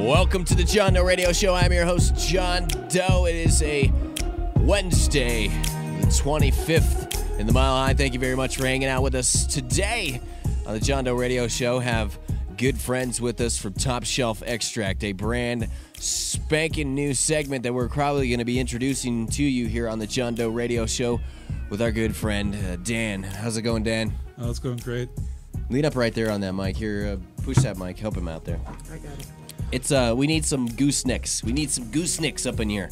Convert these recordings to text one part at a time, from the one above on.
Welcome to the John Doe Radio Show. I'm your host, John Doe. It is a Wednesday, the 25th in the Mile High. Thank you very much for hanging out with us today on the John Doe Radio Show. Have good friends with us from Top Shelf Extract, a brand spanking new segment that we're probably going to be introducing to you here on the John Doe Radio Show with our good friend, Dan. How's it going, Dan? Oh, it's going great. Lean up right there on that mic. Here, push that mic. Help him out there. I got it. It's we need some goosenecks. We need some goosenecks up in here.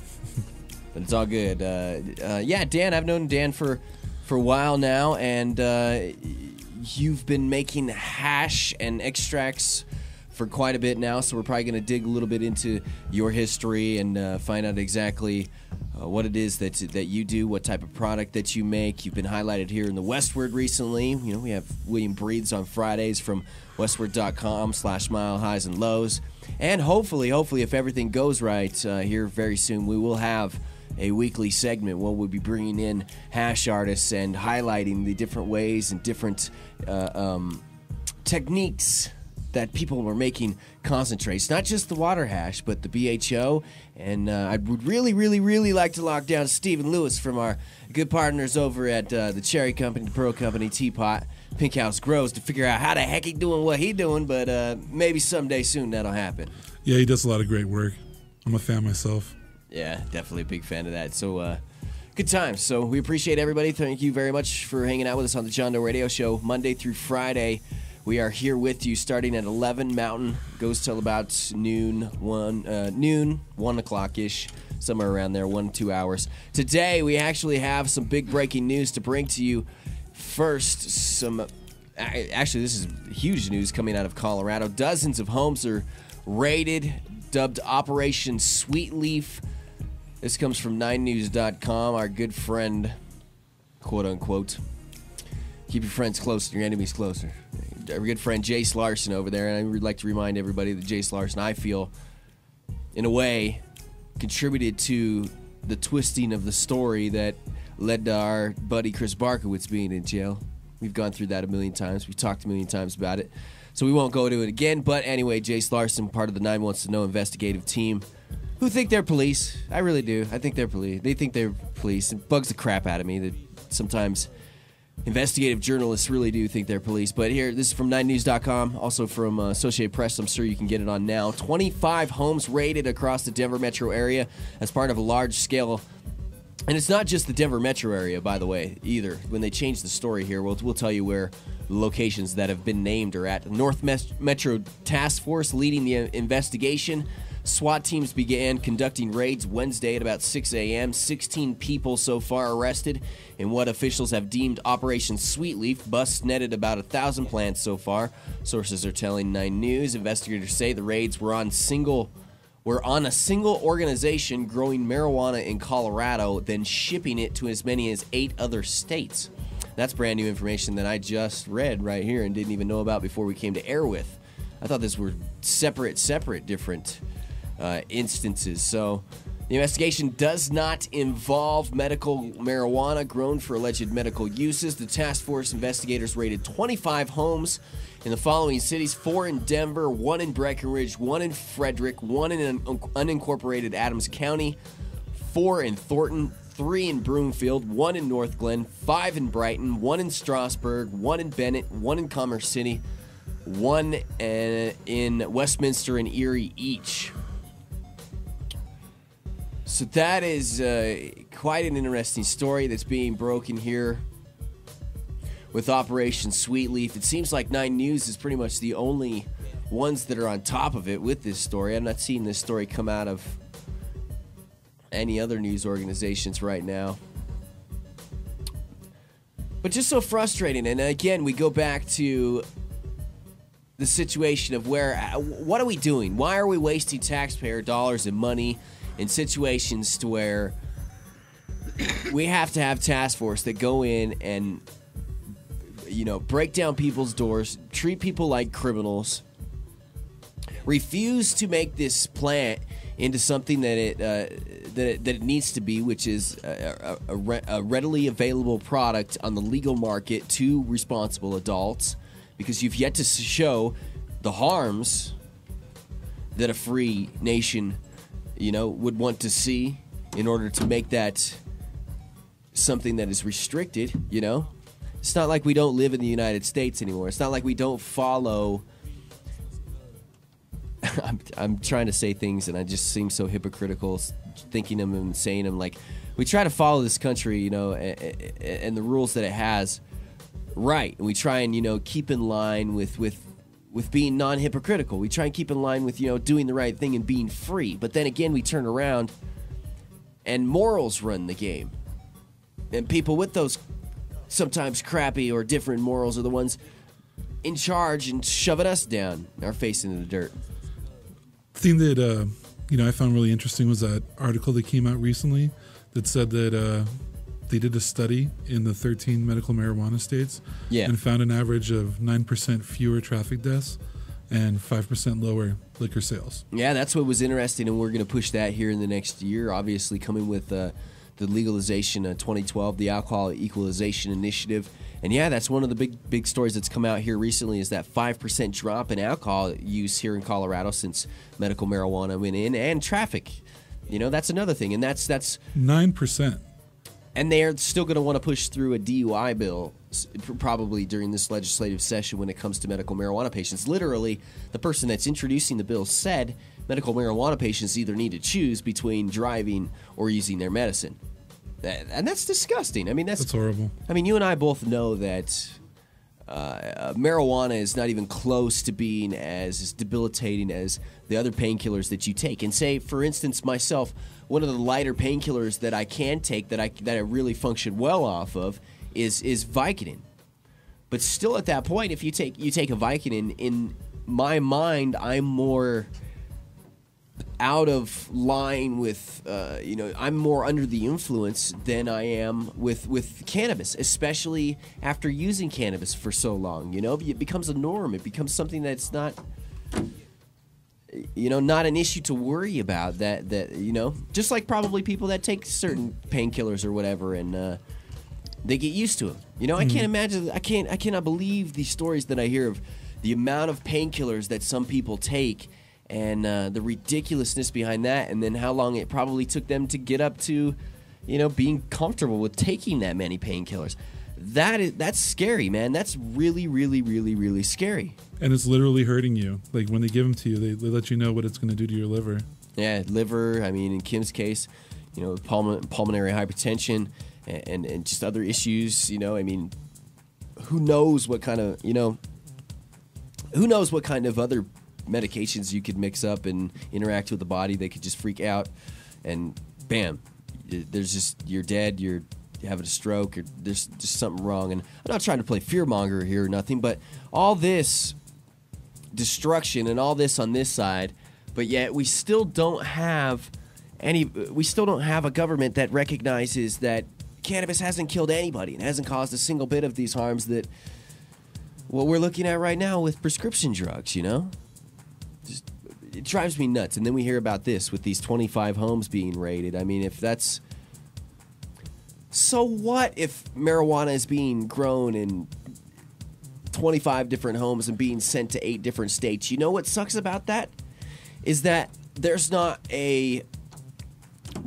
But it's all good. Yeah, Dan, I've known Dan for a while now, and you've been making hash and extracts for quite a bit now, so we're probably going to dig a little bit into your history and find out exactly what it is that you do, what type of product that you make. You've been highlighted here in the Westward recently. You know, we have William Breathes on Fridays from westward.com/mile highs and lows. And hopefully, if everything goes right here very soon, we will have a weekly segment where we'll be bringing in hash artists and highlighting the different ways and different techniques that people were making concentrates. Not just the water hash, but the BHO. And I would really like to lock down Stephen Lewis from our good partners over at the Cherry Company, the Pearl Company, Teapot, Pink House Grows, to figure out how the heck he doing what he doing, but maybe someday soon that'll happen. Yeah, he does a lot of great work. I'm a fan myself. Yeah, definitely a big fan of that. So, good times. So we appreciate everybody. Thank you very much for hanging out with us on the John Doe Radio Show, Monday through Friday. We are here with you starting at 11 Mountain, goes till about noon, 1 o'clock-ish, somewhere around there, 1-2 hours. Today, we actually have some big breaking news to bring to you. First, actually, this is huge news coming out of Colorado. Dozens of homes are raided, dubbed Operation Sweetleaf. This comes from 9news.com, our good friend, quote-unquote. Keep your friends close and your enemies closer. Our good friend Jace Larson over there, and I would like to remind everybody that Jace Larson, I feel, in a way, contributed to the twisting of the story that led to our buddy Chris Barkowitz being in jail. We've gone through that a million times. We've talked a million times about it. So we won't go to it again. But anyway, Jace Larson, part of the 9 Wants to Know investigative team, who think they're police. I really do. I think they're police. They think they're police. It bugs the crap out of me that sometimes investigative journalists really do think they're police. But here, this is from 9news.com, also from Associated Press. I'm sure you can get it on now. 25 homes raided across the Denver metro area as part of a large-scale. And it's not just the Denver metro area, by the way, either. When they change the story here, we'll tell you where the locations that have been named are at. The North Metro Task Force leading the investigation. SWAT teams began conducting raids Wednesday at about 6 a.m. 16 people so far arrested in what officials have deemed Operation Sweetleaf. Busts netted about 1,000 plants so far. Sources are telling 9 News. Investigators say the raids were on a single organization growing marijuana in Colorado, then shipping it to as many as 8 other states. That's brand new information that I just read right here and didn't even know about before we came to air with. I thought these were separate, different instances. So the investigation does not involve medical marijuana grown for alleged medical uses. The task force investigators raided 25 homes in the following cities: 4 in Denver, 1 in Breckenridge, 1 in Frederick, 1 in unincorporated Adams County, 4 in Thornton, 3 in Broomfield, 1 in North Glen, 5 in Brighton, 1 in Strasburg, 1 in Bennett, 1 in Commerce City, 1 in Westminster and Erie each. So that is quite an interesting story that's being broken here with Operation Sweetleaf. It seems like 9 News is pretty much the only ones that are on top of it with this story. I'm not seeing this story come out of any other news organizations right now. But just so frustrating. And again, we go back to the situation of what are we doing? Why are we wasting taxpayer dollars and money in situations to where we have to have task force that go in and, break down people's doors, treat people like criminals, refuse to make this plant into something that it needs to be, which is a readily available product on the legal market to responsible adults, because you've yet to show the harms that a free nation, would want to see in order to make that something that is restricted, It's not like we don't live in the United States anymore. It's not like we don't follow... I'm trying to say things and I just seem so hypocritical thinking them and saying them. Like, we try to follow this country, and the rules that it has right. And we try and, keep in line with being non-hypocritical. We try and keep in line with, doing the right thing and being free. But then again, we turn around and morals run the game. And people with those sometimes crappy or different morals are the ones in charge and shoving us down, our face into the dirt. The thing that, I found really interesting was that article that came out recently that said that they did a study in the 13 medical marijuana states and found an average of 9% fewer traffic deaths and 5% lower liquor sales. Yeah, that's what was interesting, and we're going to push that here in the next year, obviously coming with the legalization of 2012, the Alcohol Equalization Initiative. And yeah, that's one of the big stories that's come out here recently is that 5% drop in alcohol use here in Colorado since medical marijuana went in, and traffic. That's another thing, and that's 9%. And they're still going to want to push through a DUI bill probably during this legislative session when it comes to medical marijuana patients. Literally, the person that's introducing the bill said medical marijuana patients either need to choose between driving or using their medicine. And that's disgusting. I mean, that's horrible. I mean, you and I both know that marijuana is not even close to being as debilitating as the other painkillers that you take. And say, for instance, myself, one of the lighter painkillers that I can take that I really function well off of is Vicodin. But still, at that point, if you take a Vicodin, in my mind, I'm more out of line with, I'm more under the influence than I am with cannabis, especially after using cannabis for so long. It becomes a norm. It becomes something that's not, not an issue to worry about. That just like probably people that take certain painkillers or whatever, and they get used to them. I can't imagine. I cannot believe the stories that I hear of the amount of painkillers that some people take. And the ridiculousness behind that, and then how long it probably took them to get up to, being comfortable with taking that many painkillers. That's scary, man. That's really, really, really, really scary. And it's literally hurting you. Like, when they give them to you, they let you know what it's going to do to your liver. Yeah, liver. I mean, in Kim's case, pulmonary hypertension and just other issues. I mean, who knows what kind of other medications you could mix up and interact with the body. They could just freak out, and bam, you're dead, you're having a stroke, or there's just something wrong. And I'm not trying to play fearmonger here or nothing, but all this destruction and all this on this side, but yet we still don't have a government that recognizes that cannabis hasn't killed anybody and hasn't caused a single bit of these harms that what we're looking at right now with prescription drugs. It drives me nuts. And then we hear about this with these 25 homes being raided. I mean, if that's... So what if marijuana is being grown in 25 different homes and being sent to 8 different states? You know what sucks about that? Is that there's not a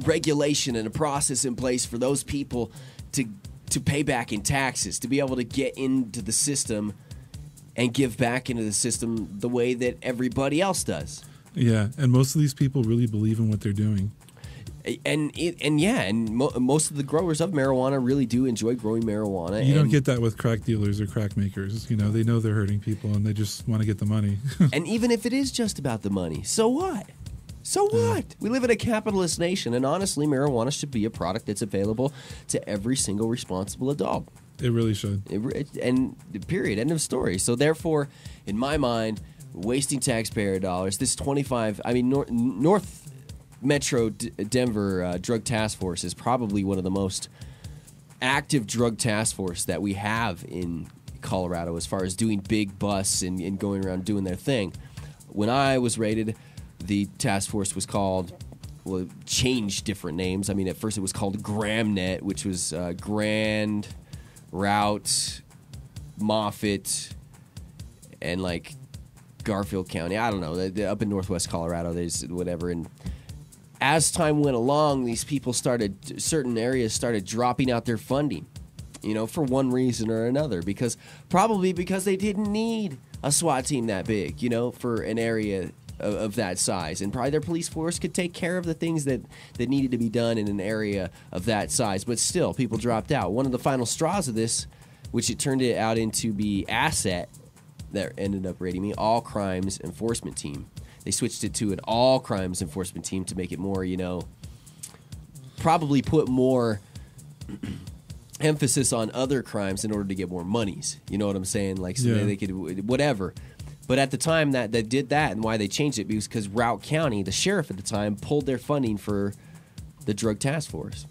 regulation and a process in place for those people to pay back in taxes, to be able to get into the system and give back into the system the way that everybody else does. Yeah, and most of these people really believe in what they're doing. Most of the growers of marijuana really do enjoy growing marijuana. You don't get that with crack dealers or crack makers. They know they're hurting people and they just want to get the money. And even if it is just about the money, so what? So what? We live in a capitalist nation, and honestly, marijuana should be a product that's available to every single responsible adult. It really should. And period. End of story. So therefore, in my mind, wasting taxpayer dollars, this 25, North Metro Denver Drug Task Force is probably one of the most active drug task force that we have in Colorado as far as doing big busts and going around doing their thing. When I was raided, the task force was called, well, it changed different names. At first it was called GramNet, which was Grand... Route, Moffitt, and Garfield County. I don't know. Up in northwest Colorado, there's whatever. And as time went along, these people certain areas started dropping out their funding, for one reason or another. Probably because they didn't need a SWAT team that big, for an area of that size. And probably their police force could take care of the things that needed to be done in an area of that size. But still, people dropped out. One of the final straws of this, which it turned it out into be Asset, that ended up rating me, All Crimes Enforcement Team. They switched it to an All Crimes Enforcement Team to make it more, probably put more emphasis on other crimes in order to get more monies. You know what I'm saying? Like, so they could, whatever. But at the time that they did that, and why they changed it, because Routt County, the sheriff at the time, pulled their funding for the drug task force.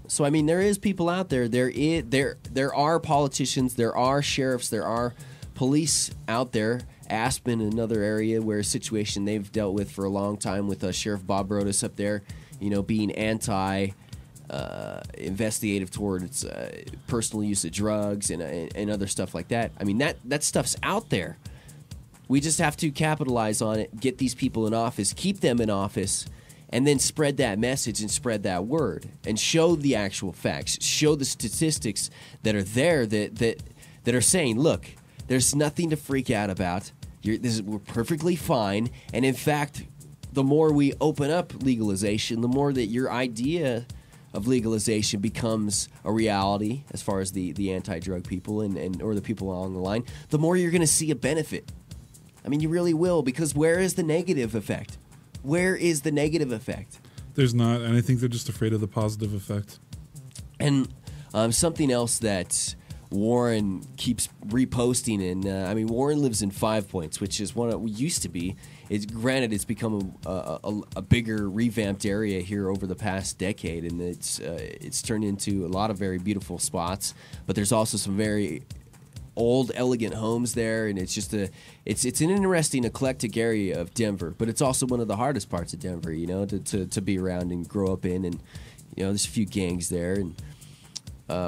So, I mean, there is people out there. There are politicians. There are sheriffs. There are police out there. Aspen, another area where a situation they've dealt with for a long time with Sheriff Bob Brodus up there, being investigative towards personal use of drugs and other stuff like that. I mean, that stuff's out there. We just have to capitalize on it, get these people in office, keep them in office, and then spread that message and spread that word and show the actual facts, show the statistics that are there that are saying, look, there's nothing to freak out about. We're perfectly fine. And in fact, the more we open up legalization, the more that your idea of legalization becomes a reality as far as the anti-drug people and or the people along the line, the more you're going to see a benefit. I mean, you really will, because where is the negative effect? Where is the negative effect? There's not, and I think they're just afraid of the positive effect. And something else that Warren keeps reposting, and Warren lives in 5 Points, which is one it used to be. Granted, it's become a bigger, revamped area here over the past decade, and it's turned into a lot of very beautiful spots. But there's also some very old, elegant homes there, and it's an interesting, eclectic area of Denver. But it's also one of the hardest parts of Denver, to be around and grow up in. And there's a few gangs there. And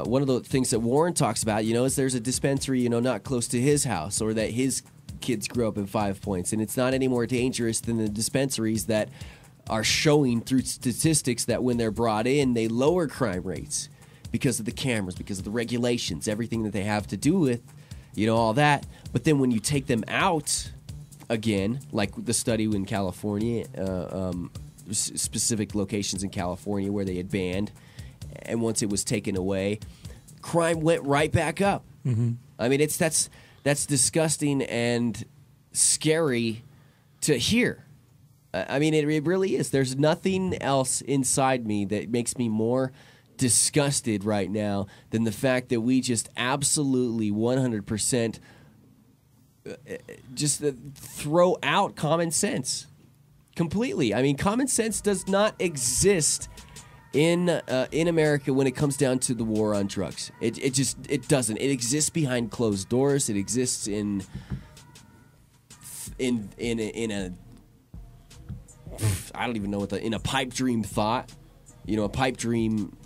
one of the things that Warren talks about, is there's a dispensary, not close to his house, or that his kids grew up in 5 Points, and it's not any more dangerous than the dispensaries that are showing through statistics that when they're brought in, they lower crime rates because of the cameras, because of the regulations, everything that they have to do with, all that. But then when you take them out again, like the study in California, specific locations in California where they had banned, and once it was taken away, crime went right back up. Mm-hmm. I mean, that's disgusting and scary to hear. I mean, it really is. There's nothing else inside me that makes me more disgusted right now than the fact that we just absolutely 100% just throw out common sense completely. I mean, common sense does not exist in America when it comes down to the war on drugs. It doesn't. It exists behind closed doors. It exists in a I don't even know in a pipe dream thought, a pipe dream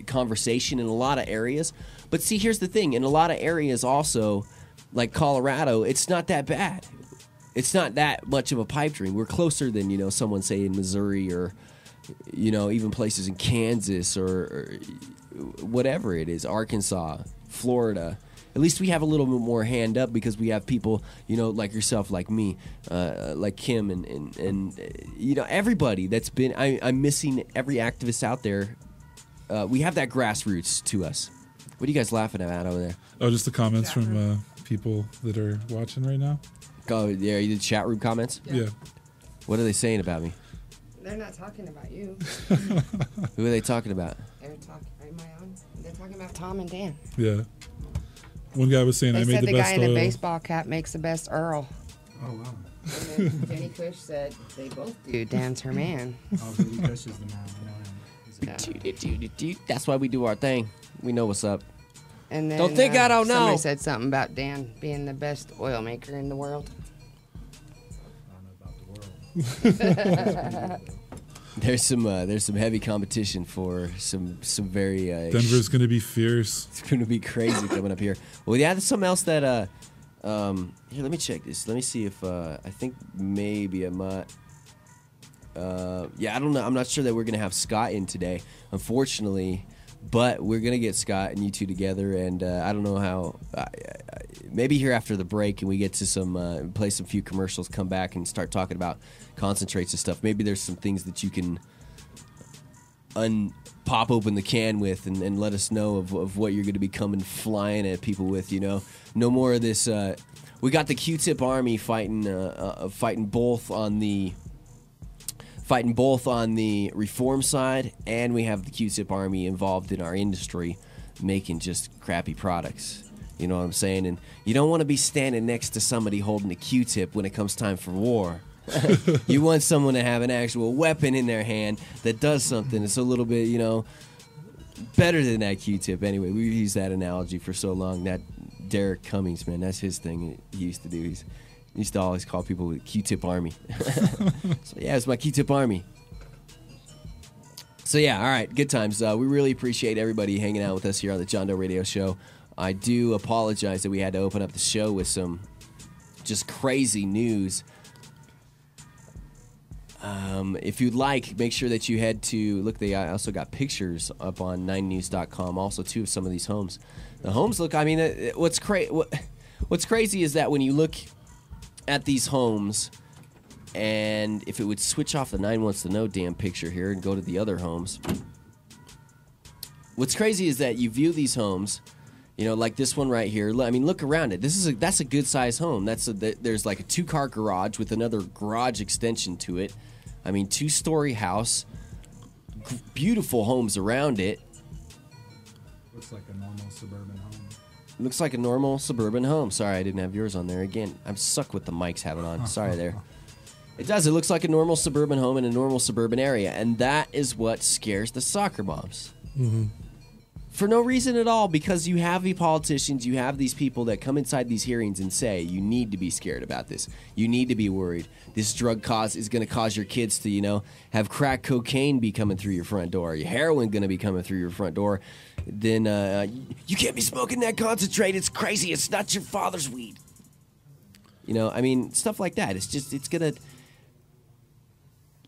conversation in a lot of areas. But see, here's the thing: in a lot of areas, also like Colorado, it's not that bad. It's not that much of a pipe dream. We're closer than someone say in Missouri or even places in Kansas or whatever it is, Arkansas, Florida. At least we have a little bit more hand up because we have people, like yourself, like me, like Kim, and everybody that's been. I'm missing every activist out there. We have that grassroots to us. What are you guys laughing at over there? Oh, just the comments from people that are watching right now. Oh, yeah, you did chat room comments? Yeah. What are they saying about me? They're not talking about you. Who are they talking about? They're talking about Tom and Dan. Yeah. One guy was saying they I made the best oil. They said the guy in the baseball cap makes the best Earl. Oh, wow. And then Jenny Cush said they both do. Dan's her man. Oh, Jenny Cush is the man. That's why we do our thing. We know what's up. And then, don't think I don't know. Somebody said something about Dan being the best oil maker in the world. I don't know about the world. There's some heavy competition for some very. Denver's going to be fierce. It's going to be crazy coming up here. Well, yeah, there's something else that Here, let me check this. Let me see if I think maybe I might. Yeah, I don't know. I'm not sure that we're gonna have Scott in today, unfortunately. But we're gonna get Scott and you two together, and I don't know how. Maybe here after the break, and we get to some play some few commercials, come back and start talking about concentrates and stuff. Maybe there's some things that you can pop open the can with, and let us know of what you're going to be coming flying at people with. You know, no more of this. We got the Q-Tip Army fighting both on the reform side, and we have the Q-Tip Army involved in our industry making just crappy products. You know what I'm saying? And you don't want to be standing next to somebody holding a Q-tip when it comes time for war. You want someone to have an actual weapon in their hand that does something that's a little bit, you know, better than that Q-tip. Anyway, we've used that analogy for so long. That Derek Cummings, man, that's his thing he used to do. He used to always call people the Q-Tip Army. So, yeah, it's my Q-Tip Army. So, yeah, all right, good times. We really appreciate everybody hanging out with us here on the John Doe Radio Show. I do apologize that we had to open up the show with some just crazy news. If you'd like, make sure that you head to, look, they also got pictures up on 9news.com, also, too, of some of these homes. The homes look, I mean, what's crazy is that when you look at these homes, and if it would switch off the 9 Wants to Know damn picture here and go to the other homes, what's crazy is that you view these homes, you know, like this one right here. I mean, look around it. That's a good size home. There's like a 2-car garage with another garage extension to it. I mean, 2-story house, beautiful homes around it. Looks like a normal suburban home. Looks like a normal suburban home. Sorry, I didn't have yours on there again. I'm stuck with the mics having on. Sorry there. It does. It looks like a normal suburban home in a normal suburban area, and that is what scares the soccer moms. Mm-hmm. For no reason at all, because you have the politicians, you have these people that come inside these hearings and say, you need to be scared about this. You need to be worried. This drug is going to cause your kids to, you know, have crack cocaine be coming through your front door. Your heroin going to be coming through your front door. Then you can't be smoking that concentrate. It's crazy. It's not your father's weed. You know, I mean, stuff like that. It's going to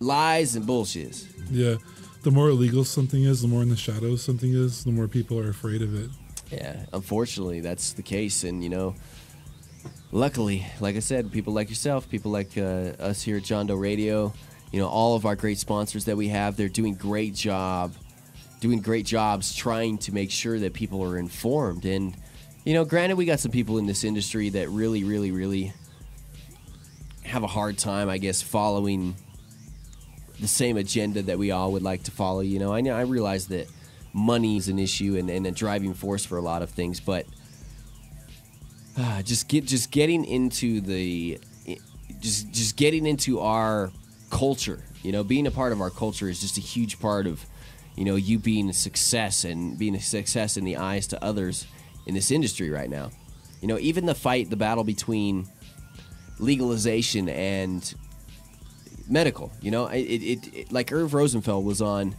lies and bullshit. Yeah. The more illegal something is, the more in the shadows something is, the more people are afraid of it. Yeah, unfortunately, that's the case. And, you know, luckily, like I said, people like yourself, people like us here at John Doe Radio, you know, all of our great sponsors that we have, they're doing great jobs trying to make sure that people are informed. And, you know, granted, we got some people in this industry that really, really, really have a hard time, I guess, following the same agenda that we all would like to follow. You know, I realize that money is an issue and a driving force for a lot of things, but just getting into our culture. You know, being a part of our culture is just a huge part of, you know, you being a success and being a success in the eyes to others in this industry right now. You know, even the battle between legalization and medical, you know, it like Irv Rosenfeld was on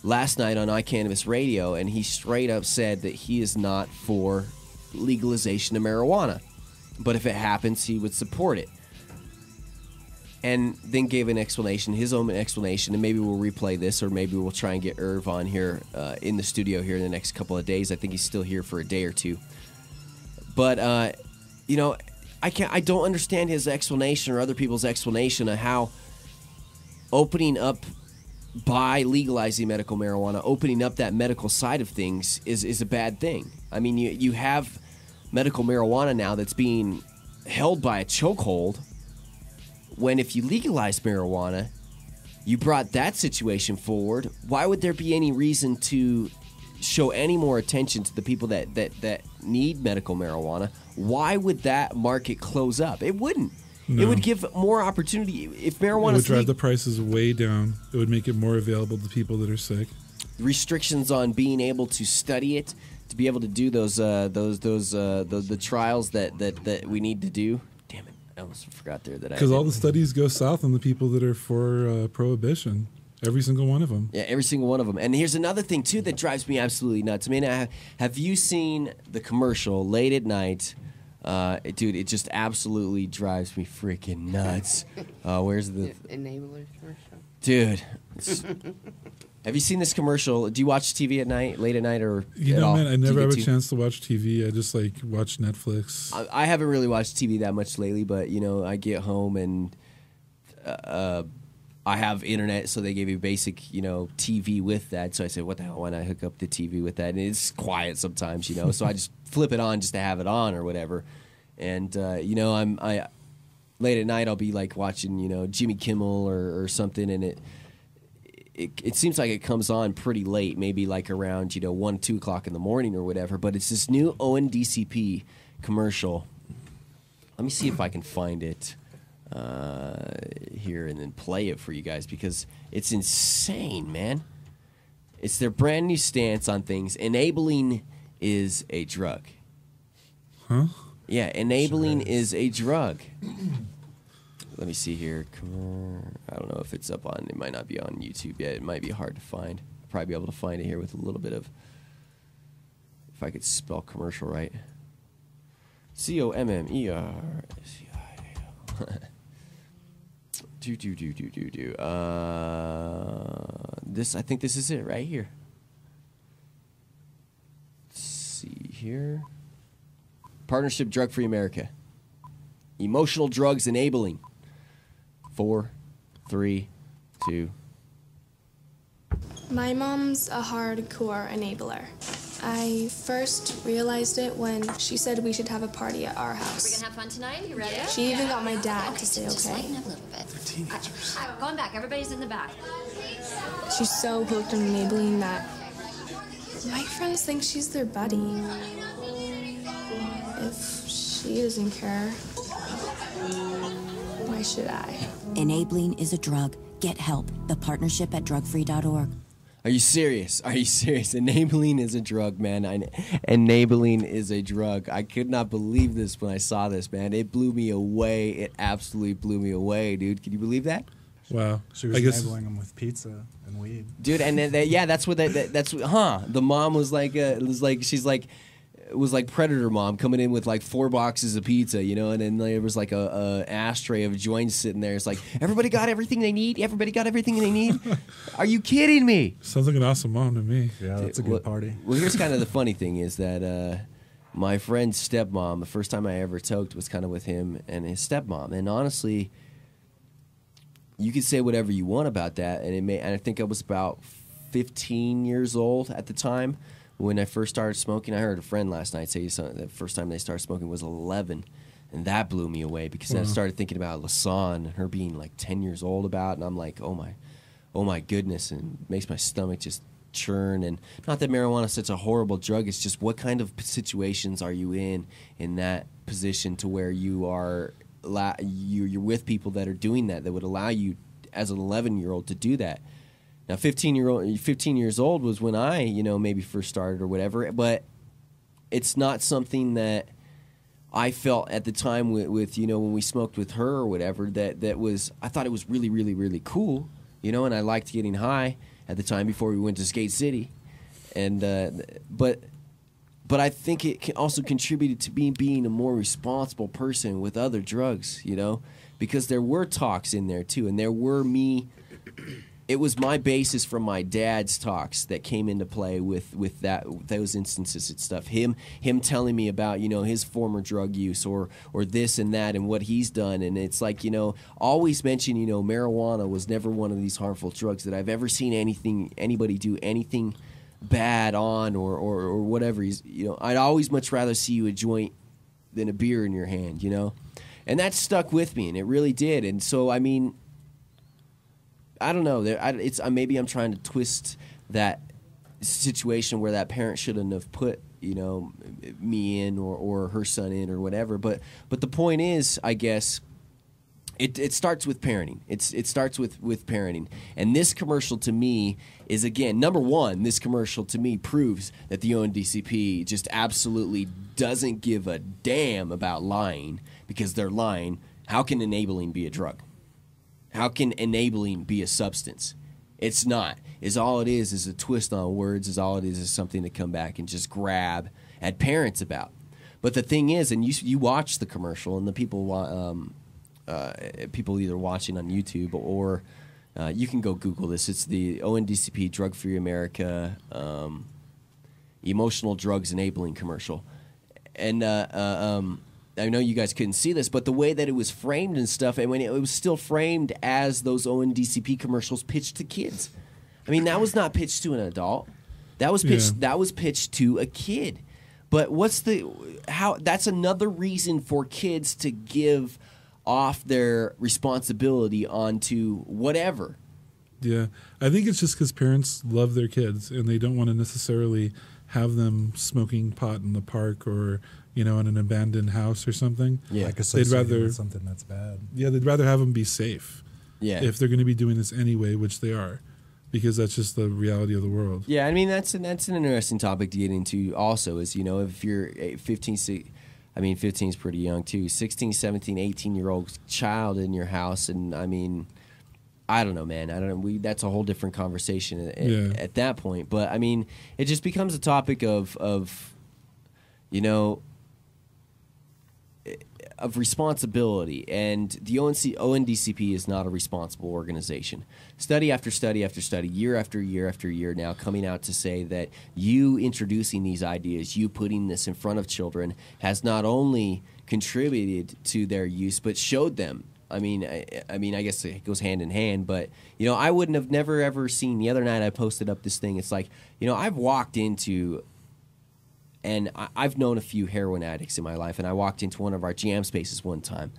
last night on iCannabis Radio, and he straight up said that he is not for legalization of marijuana, but if it happens, he would support it. And then gave an explanation, his own explanation, and maybe we'll replay this, or maybe we'll try and get Irv on here in the studio here in the next couple of days. I think he's still here for a day or two. But you know, I don't understand his explanation or other people's explanation of how opening up by legalizing medical marijuana, opening up that medical side of things is a bad thing. I mean, you have medical marijuana now that's being held by a chokehold, when if you legalize marijuana, you brought that situation forward. Why would there be any reason to show any more attention to the people that need medical marijuana? Why would that market close up? It wouldn't. No. It would give more opportunity. If marijuana would drive the prices way down. It would make it more available to people that are sick. Restrictions on being able to study it, to be able to do the trials that we need to do. Damn it! I almost forgot there that because all the studies go south on the people that are for prohibition. Every single one of them. Yeah, every single one of them. And here's another thing too that drives me absolutely nuts. I mean, have you seen the commercial late at night Dude, it just absolutely drives me freaking nuts. Where's the Enablers commercial? dude? Have you seen this commercial? Do you watch TV at night, late at night, or You at know, all? man, I Do you never get have a chance to watch TV. I just like watch Netflix. I haven't really watched TV that much lately, but you know, I get home and I have internet, so they gave you basic, you know, TV with that. So I said, what the hell, why not hook up the TV with that? And it's quiet sometimes, you know, so I just flip it on just to have it on or whatever. And you know, I late at night I'll be like watching, you know, Jimmy Kimmel or something, and it seems like it comes on pretty late, maybe like around, you know, 1, 2 o'clock in the morning or whatever. But it's this new ONDCP commercial. Let me see if I can find it here and then play it for you guys, because it's insane, man. It's their brand new stance on things. Enabling is a drug. Huh? Yeah, enabling is a drug. Let me see here. I don't know if it's up on. It might not be on YouTube yet. It might be hard to find. I'll probably be able to find it here with a little bit of. If I could spell commercial right. COMMER. This, I think this is it right here. Let's see here. Partnership Drug Free America. Emotional drugs enabling. 4, 3, 2. My mom's a hardcore enabler. I first realized it when she said we should have a party at our We're house. gonna have fun tonight? You ready? She even got my dad to say Just okay. lighten up a little bit. They're teenagers. Going back. Everybody's in the back. She's so hooked on enabling that my friends think she's their buddy. If she doesn't care, why should I? Enabling is a drug. Get help. The partnership at drugfree.org. Are you serious? Are you serious? Enabling is a drug, man. Enabling is a drug. I could not believe this when I saw this, man. It blew me away. It absolutely blew me away, dude. Can you believe that? Wow. She was I guess enabling them with pizza and weed. Dude, and then yeah, that's what that's the mom was like. Was like Predator mom coming in with like 4 boxes of pizza, you know, and then there was like a ashtray of joints sitting there. It's like, everybody got everything they need. Everybody got everything they need. Are you kidding me? sounds like an awesome mom to me. Yeah, that's a good party. Well, here's kind of the funny thing is that my friend's stepmom, the first time I ever toked was kind of with him and his stepmom, and honestly, you could say whatever you want about that, and I think I was about 15 years old at the time. When I first started smoking, I heard a friend last night say the first time they started smoking was 11, and that blew me away because then I started thinking about Lasan and her being like 10 years old and I'm like, oh my goodness, and it makes my stomach just churn. And not that marijuana is such a horrible drug, it's just what kind of situations are you in that position to where you are you're with people that are doing that would allow you as an 11-year-old to do that. Now, 15 years old was when I, you know, maybe first started or whatever, but it's not something that I felt at the time with you know, when we smoked with her or whatever, that was, I thought it was really, really, really cool, you know, and I liked getting high at the time before we went to Skate City. And, but I think it also contributed to me being a more responsible person with other drugs, you know, because there were talks in there too, and there were it was my basis from my dad's talks that came into play with those instances and stuff. Him telling me about, you know, his former drug use or this and that and what he's done. And it's like, you know, always mention, you know, marijuana was never one of these harmful drugs that I've ever seen anybody do anything bad on or whatever. You know, I'd always much rather see you a joint than a beer in your hand, you know. And that stuck with me, and it really did. And so, I mean, I don't know. Maybe I'm trying to twist that situation where that parent shouldn't have put, you know, me in or her son in or whatever. But the point is, I guess, it starts with parenting. It starts with parenting. And this commercial to me is, again, number one, this commercial to me proves that the ONDCP just absolutely doesn't give a damn about lying because they're lying. How can enabling be a drug? How can enabling be a substance? It's not. All it is a twist on words. All it is something to come back and just grab at parents about. But the thing is, and you watch the commercial, and the people people either watching on YouTube or you can go Google this. It's the ONDCP Drug Free America emotional drugs enabling commercial. And I know you guys couldn't see this, but the way that it was framed and stuff, and when it was still framed as those ONDCP commercials pitched to kids. I mean, that was not pitched to an adult. That was pitched. That was pitched to a kid. But that's another reason for kids to give off their responsibility onto whatever. Yeah, I think it's just because parents love their kids and they don't want to necessarily have them smoking pot in the park or in an abandoned house or something. Yeah, like they'd rather with something that's bad. Yeah, they'd rather have them be safe. Yeah, if they're going to be doing this anyway, which they are. Because that's just the reality of the world. Yeah, I mean, that's an interesting topic to get into also is, if you're 15 is pretty young too, 16, 17, 18-year-old child in your house. And, I mean, I don't know, man. I don't know. That's a whole different conversation at that point. But, I mean, it just becomes a topic of responsibility, and the ONDCP is not a responsible organization. Study after study after study, year after year after year now coming out to say that you introducing these ideas, you putting this in front of children has not only contributed to their use but showed them. I mean, I guess it goes hand in hand, but, I wouldn't have never ever seen. The other night I posted up this thing. It's like, I've walked into... And I've known a few heroin addicts in my life, and I walked into one of our jam spaces one time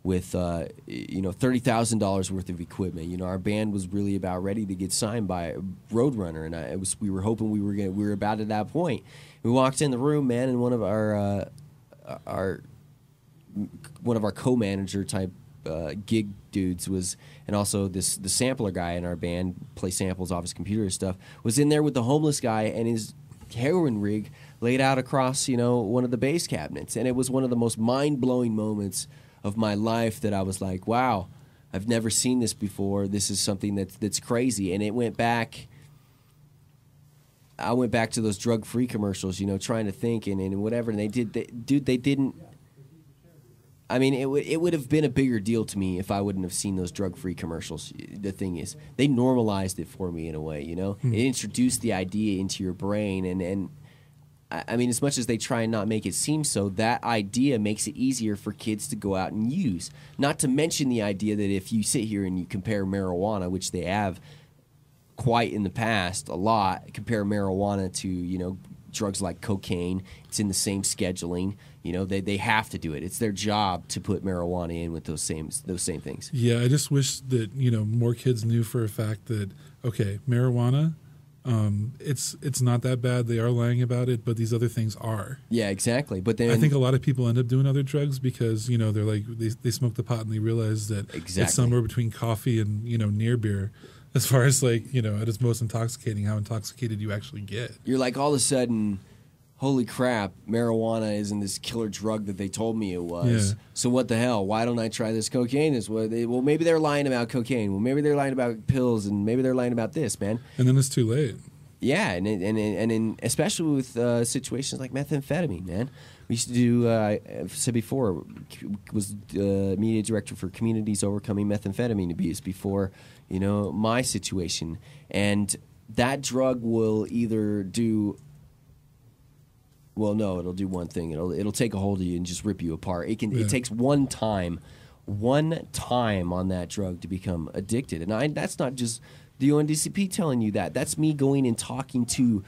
with $30,000 worth of equipment. Our band was really about ready to get signed by Roadrunner, and we were hoping we were about at that point. We walked in the room, man, and one of our co-manager type gig dudes was, and also the sampler guy in our band, play samples off his computer and stuff, was in there with the homeless guy and his heroin rig laid out across, one of the bass cabinets. And it was one of the most mind-blowing moments of my life that I was like, wow, I've never seen this before. This is something that's crazy. And it went back... I went back to those drug-free commercials, trying to think and whatever. And they didn't... I mean, it would have been a bigger deal to me if I wouldn't have seen those drug-free commercials. The thing is, they normalized it for me in a way, It introduced the idea into your brain, and I mean, as much as they try and not make it seem so, that idea makes it easier for kids to go out and use. Not to mention the idea that if you sit here and you compare marijuana, which they have quite in the past a lot, compare marijuana to, drugs like cocaine, it's in the same scheduling. They have to do it. It's their job to put marijuana in with those same things. Yeah, I just wish that more kids knew for a fact that marijuana, it's not that bad. They are lying about it, but these other things are. Yeah, exactly. But then I think a lot of people end up doing other drugs because they're like they smoke the pot and they realize that it's somewhere between coffee and near beer. As far as at its most intoxicating, how intoxicated you actually get. You're like all of a sudden, holy crap, marijuana isn't this killer drug that they told me it was. Yeah. So what the hell? Why don't I try this cocaine? Well, maybe they're lying about cocaine. Well, maybe they're lying about pills, and maybe they're lying about this, man. And then it's too late. Yeah, and especially with situations like methamphetamine, man. We used to do, I've said before, was media director for Communities Overcoming Methamphetamine Abuse before, my situation. And that drug will either do... Well, no, it'll do one thing. It'll take a hold of you and just rip you apart. It takes one time on that drug to become addicted. And that's not just the ONDCP telling you that. That's me going and talking to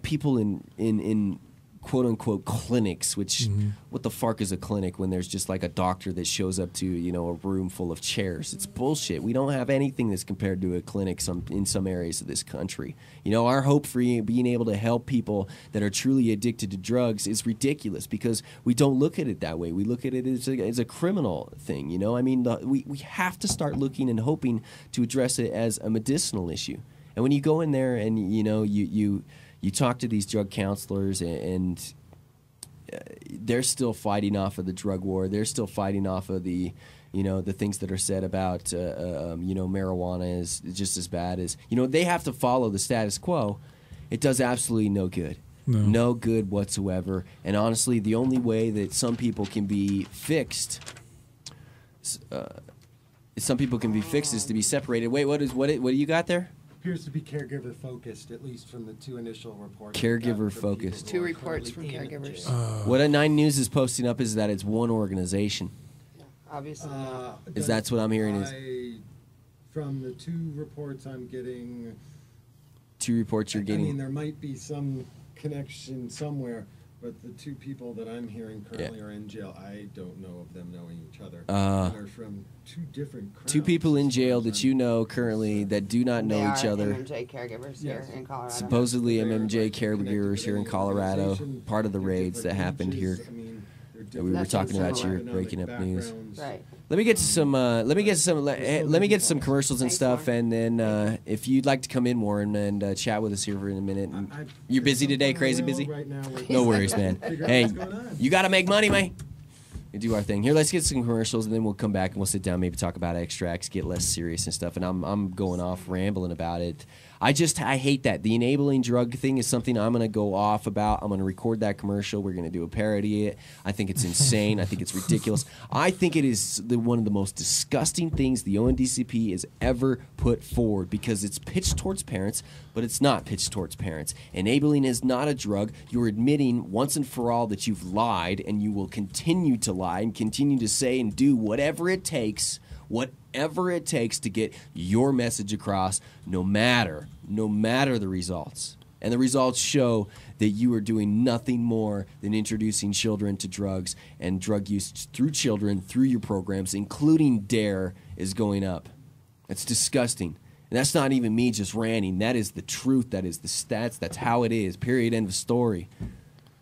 people in quote unquote clinics, which what the fuck is a clinic when there's just like a doctor that shows up to a room full of chairs? It's bullshit. We don't have anything that's compared to a clinic in some areas of this country. Our hope for being able to help people that are truly addicted to drugs is ridiculous because we don't look at it that way. We look at it as a criminal thing. I mean, we have to start looking and hoping to address it as a medicinal issue. And when you go in there and you talk to these drug counselors and they're still fighting off of the drug war. They're still fighting off of the things that are said about, marijuana is just as bad as, they have to follow the status quo. It does absolutely no good. No good whatsoever. And honestly, the only way that some people can be fixed, is to be separated. Wait, what do you got there? Appears to be caregiver focused, at least from the 2 initial reports. Caregiver focused. 2 reports from caregivers. What a 9 News is posting up is that it's one organization. Obviously. Is that's what I'm hearing? From the 2 reports I'm getting. 2 reports you're getting. I mean, there might be some connection somewhere, but the 2 people that I'm hearing currently are in jail. I don't know of them knowing each other. They're from 2 different crowds. 2 people in jail that you know currently that do not know each other. MMJ caregivers here in Colorado. Supposedly MMJ caregivers here in Colorado. Part of the raids that happened here. That we were talking about your breaking up news. Right. Let me get to some. Let me get some commercials and stuff, and then if you'd like to come in, Warren, and chat with us here for a minute. You're busy today, crazy busy. No worries, man. Hey, you got to make money, man. We do our thing here. Let's get some commercials, and then we'll come back and we'll sit down, maybe talk about extracts, get less serious and stuff. And I'm going off rambling about it. I hate that. The enabling drug thing is something I'm going to go off about. I'm going to record that commercial. We're going to do a parody of it. I think it's insane. I think it's ridiculous. I think it is one of the most disgusting things the ONDCP has ever put forward because it's pitched towards parents, but it's not pitched towards parents. Enabling is not a drug. You're admitting once and for all that you've lied, and you will continue to lie and continue to say and do whatever it takes to get your message across, no matter the results. And the results show that you are doing nothing more than introducing children to drugs, and drug use through children, through your programs, including DARE, is going up. It's disgusting. And that's not even me just ranting. That is the truth. That is the stats. That's how it is. Period. End of story.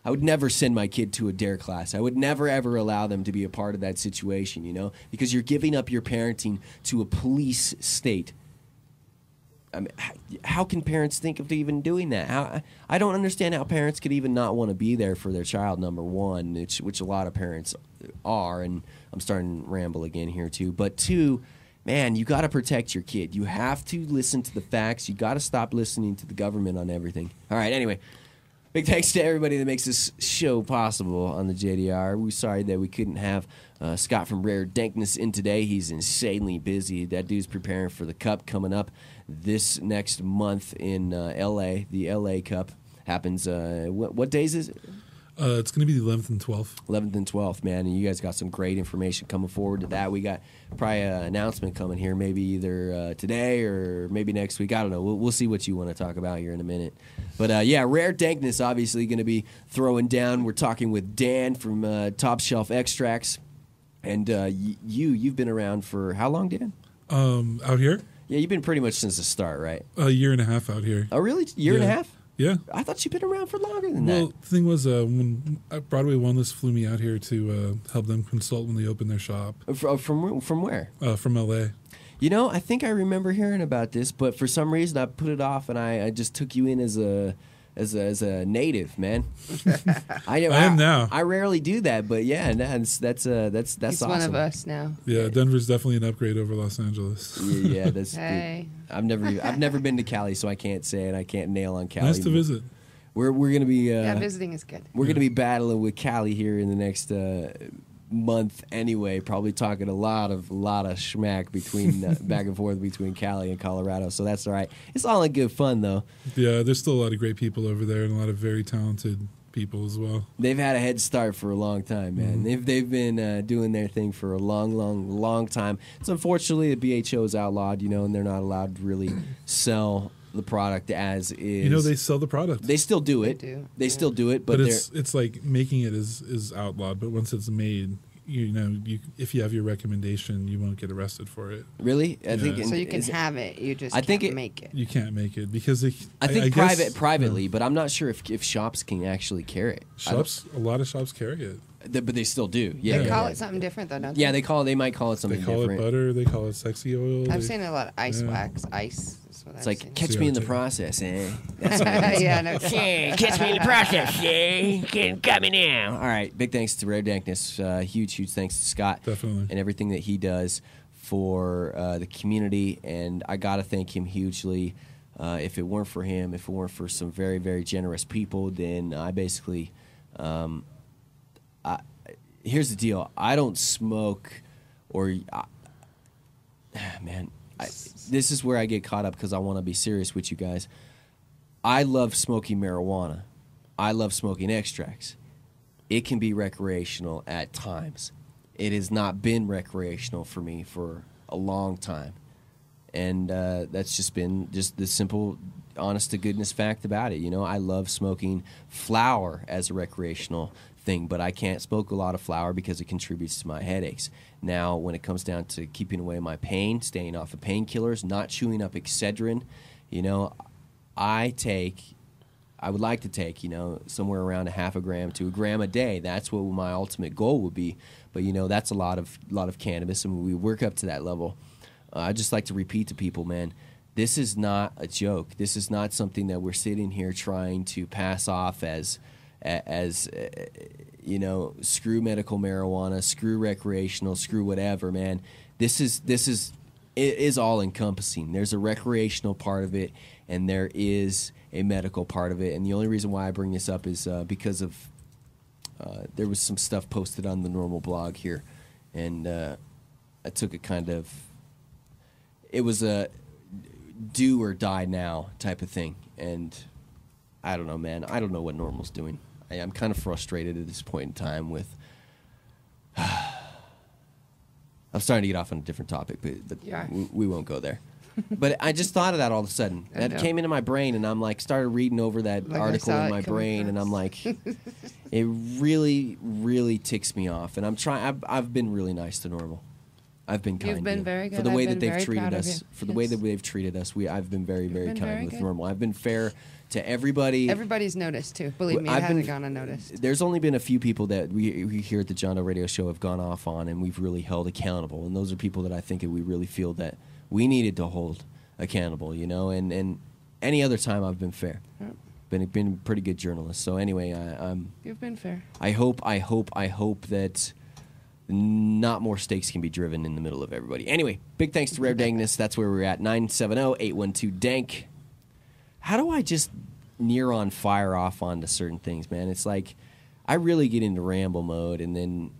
I would never send my kid to a DARE class. I would never, ever allow them to be a part of that situation, because you're giving up your parenting to a police state. I mean, how can parents think of even doing that? I don't understand how parents could even not want to be there for their child, number one, which a lot of parents are, and I'm starting to ramble again here too. But 2, man, you got to protect your kid. You have to listen to the facts. You got to stop listening to the government on everything. All right, anyway. Big thanks to everybody that makes this show possible on the JDR. We're sorry that we couldn't have Scott from Rare Dankness in today. He's insanely busy. That dude's preparing for the Cup coming up this next month in L.A. The L.A. Cup happens. What days is it? It's going to be the 11th and 12th. 11th and 12th, man. And you guys got some great information coming forward to that. We got probably an announcement coming here, maybe either today or maybe next week. I don't know. We'll see what you want to talk about here in a minute. But, yeah, Rare Dankness obviously going to be throwing down. We're talking with Dan from Top Shelf Extracts. And you've been around for how long, Dan? Out here? Yeah, you've been pretty much since the start, right? A year and a half out here. Oh, really? Year and a half? Yeah. I thought you'd been around for longer than that. Well, the thing was, when Broadway Wellness flew me out here to help them consult when they opened their shop. From where? From L.A. I think I remember hearing about this, but for some reason I put it off, and I just took you in as a native, man. I am now. I rarely do that, but yeah, that's He's awesome. one of us now. Yeah, Denver's definitely an upgrade over Los Angeles. Yeah, that's. Hey. I've never been to Cali, so I can't say it. I can't nail on Cali. Nice to visit. We're gonna be. Visiting is good. We're gonna be battling with Cali here in the next month anyway. Probably talking a lot of schmack between back and forth between Cali and Colorado. So that's all right. It's all in good fun though. Yeah, there's still a lot of great people over there and a lot of very talented people as well. They've had a head start for a long time, man. They've been doing their thing for a long time. It's unfortunately the BHO is outlawed, and they're not allowed to really sell the product as is. They sell the product. They still do it. They still do it, but it's like making it is outlawed. But once it's made, if you have your recommendation, you won't get arrested for it. Really? I think so. You can have it. You just can't make it. You can't make it because I think privately, but I'm not sure if shops can actually carry it. A lot of shops carry it. But they still do. Yeah. They call it something different though, don't they? Yeah, they might call it something different. They call it butter. They call it sexy oil. I've seen a lot of ice wax. Ice. It's like, catch me in the process, eh? Yeah, no. Catch me in the process, eh? Got me now. All right, big thanks to Rare Dankness. Huge thanks to Scott. Definitely. And everything that he does for the community. And I got to thank him hugely If it weren't for him, if it weren't for some very, very generous people, then I basically, here's the deal. I don't smoke this is where I get caught up because I want to be serious with you guys. I love smoking marijuana. I love smoking extracts. It can be recreational at times. It has not been recreational for me for a long time. And that's just been just the simple, honest-to-goodness fact about it. You know, I love smoking flower as a recreational thing, but I can't smoke a lot of flower because it contributes to my headaches. Now, when it comes down to keeping away my pain, staying off of painkillers, not chewing up Excedrin, you know, I would like to take, you know, somewhere around 0.5 gram to 1 gram a day. That's what my ultimate goal would be. But, you know, that's a lot of cannabis, and we work up to that level. I just like to repeat to people, man, this is not a joke. This is not something that we're sitting here trying to pass off as you know, screw medical marijuana, screw recreational, screw whatever, man. It is all encompassing. There's a recreational part of it, and there is a medical part of it. And the only reason why I bring this up is because of there was some stuff posted on the Normal blog here, and I took it kind of. It was a do or die now type of thing, and I don't know, man. I don't know what Normal's doing. I'm kind of frustrated at this point in time with. I'm starting to get off on a different topic, but we won't go there. But I just thought of that all of a sudden. That came into my brain, and I'm like, started reading over that article in my brain, and I'm like, it really, really ticks me off. And I'm trying. I've been really nice to Normal. I've been kind. You've been very good. For the way that they've treated us. For the way that they've treated us, I've been very, very kind with Normal. I've been fair to everybody. Everybody's noticed too. Believe me, it hasn't gone unnoticed. There's only been a few people that we here at the John Doe Radio Show have gone off on, and we've really held accountable. And those are people that I think that we really feel that we needed to hold accountable. You know, and any other time I've been fair. Yep. Been a pretty good journalist. So anyway, You've been fair. I hope that not more stakes can be driven in the middle of everybody. Anyway, big thanks to Rare Dankness. That's where we're at. 970-812-DANK. How do I just near on fire off onto certain things, man? It's like I really get into ramble mode, and then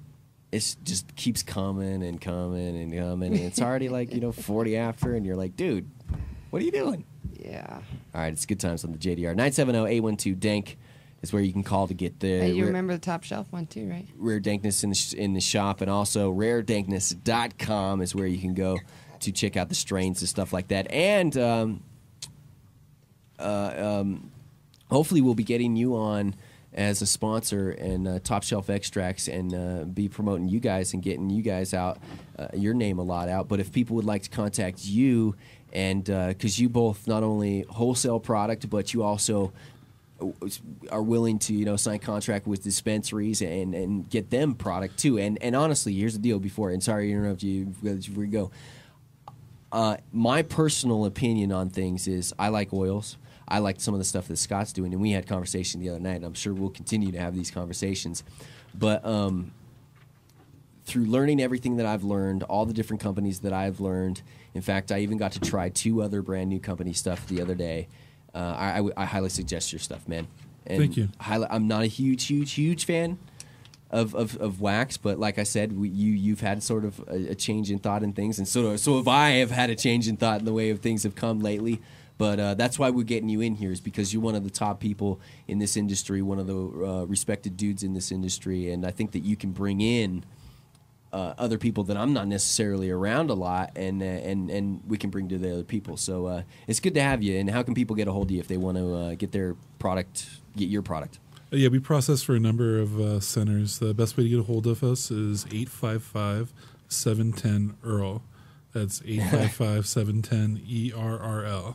it just keeps coming and coming and coming, and it's already like 40 after, and you're like, dude, what are you doing? Yeah. All right, it's good times on the JDR. 970-812-DANK is where you can call to get the. Hey, you remember the top shelf one too, right? Rare Dankness in the shop, and also raredankness.com is where you can go to check out the strains and stuff like that. And hopefully we'll be getting you on as a sponsor and Top Shelf Extracts, and be promoting you guys and getting you guys out, your name a lot out. But if people would like to contact you, and because you both not only wholesale product, but you also are willing to sign contract with dispensaries and get them product too. And honestly, here's the deal. Sorry to interrupt you. Before we go, my personal opinion on things is I like oils. I like some of the stuff that Scott's doing, and we had conversation the other night, and I'm sure we'll continue to have these conversations. But through learning everything that I've learned, all the different companies that I've learned, in fact, I even got to try 2 other brand new company stuff the other day. I highly suggest your stuff, man. And thank you. I'm not a huge fan of wax, but like I said, you've had sort of a change in thought in things, and so have I have had a change in thought in the way of things have come lately. But that's why we're getting you in here, is because you're one of the top people in this industry, one of the respected dudes in this industry, and I think that you can bring in other people that I'm not necessarily around a lot, and we can bring to the other people. So it's good to have you. And how can people get a hold of you if they want to get your product? Yeah, we process for a number of centers. The best way to get a hold of us is 855-710-EARL. That's 855-710-ERRL.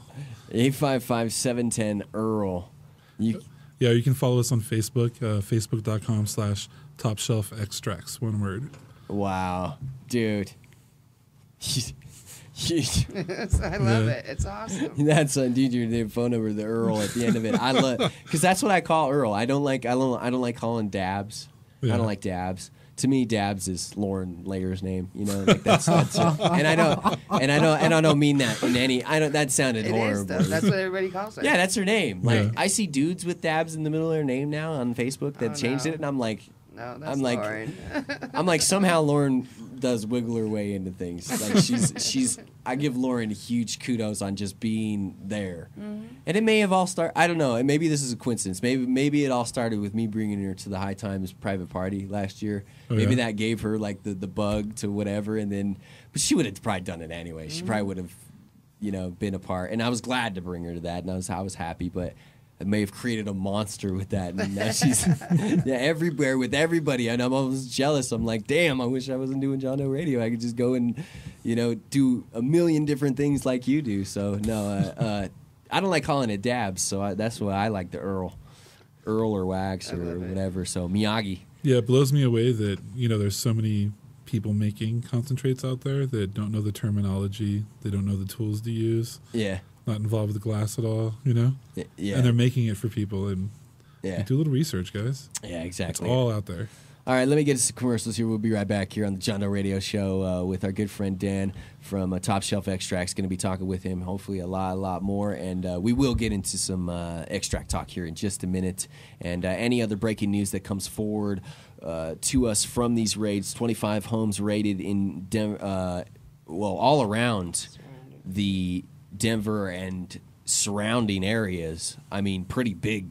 855-710-EARL. Yeah, you can follow us on Facebook, facebook.com/topshelfextracts, one word. Wow, dude. I love it. It's awesome. That's dude. Your phone number, the Earl at the end of it. I love, because that's what I call Earl. I don't like calling dabs. Yeah. I don't like dabs. To me, Dabs is Lauren Layer's name. You know, like that's and I don't mean that in any. That sounded horrible. That's what everybody calls her. Yeah, that's her name. Like I see dudes with Dabs in the middle of their name now on Facebook that changed it, and I'm like, no, that's Lauren. I'm like, somehow Lauren does wiggle her way into things. Like she's. I give Lauren huge kudos on just being there, and it may have all started. I don't know. And maybe this is a coincidence. Maybe it all started with me bringing her to the High Times private party last year. Maybe that gave her like the bug to whatever, and then, but she would have probably done it anyway. She probably would have, been a part. And I was glad to bring her to that, and I was happy, but. I may have created a monster with that, and now she's everywhere with everybody, and I'm almost jealous. I'm like, damn, I wish I wasn't doing John Doe Radio. I could just go and, do a million different things like you do. So no, I don't like calling it Dabs, so that's why I like the Earl or Wax or whatever. So Miyagi. Yeah, it blows me away that there's so many people making concentrates out there that don't know the terminology, they don't know the tools to use. Yeah. Not involved with glass at all, Yeah. And they're making it for people, and do a little research, guys. Yeah, exactly. It's all out there. All right, let me get to some commercials here. We'll be right back here on the John Doe Radio Show with our good friend Dan from Top Shelf Extracts. Going to be talking with him, hopefully a lot more, and we will get into some extract talk here in just a minute, and any other breaking news that comes forward to us from these raids. 25 homes raided in all around the Denver and surrounding areas. I mean, pretty big,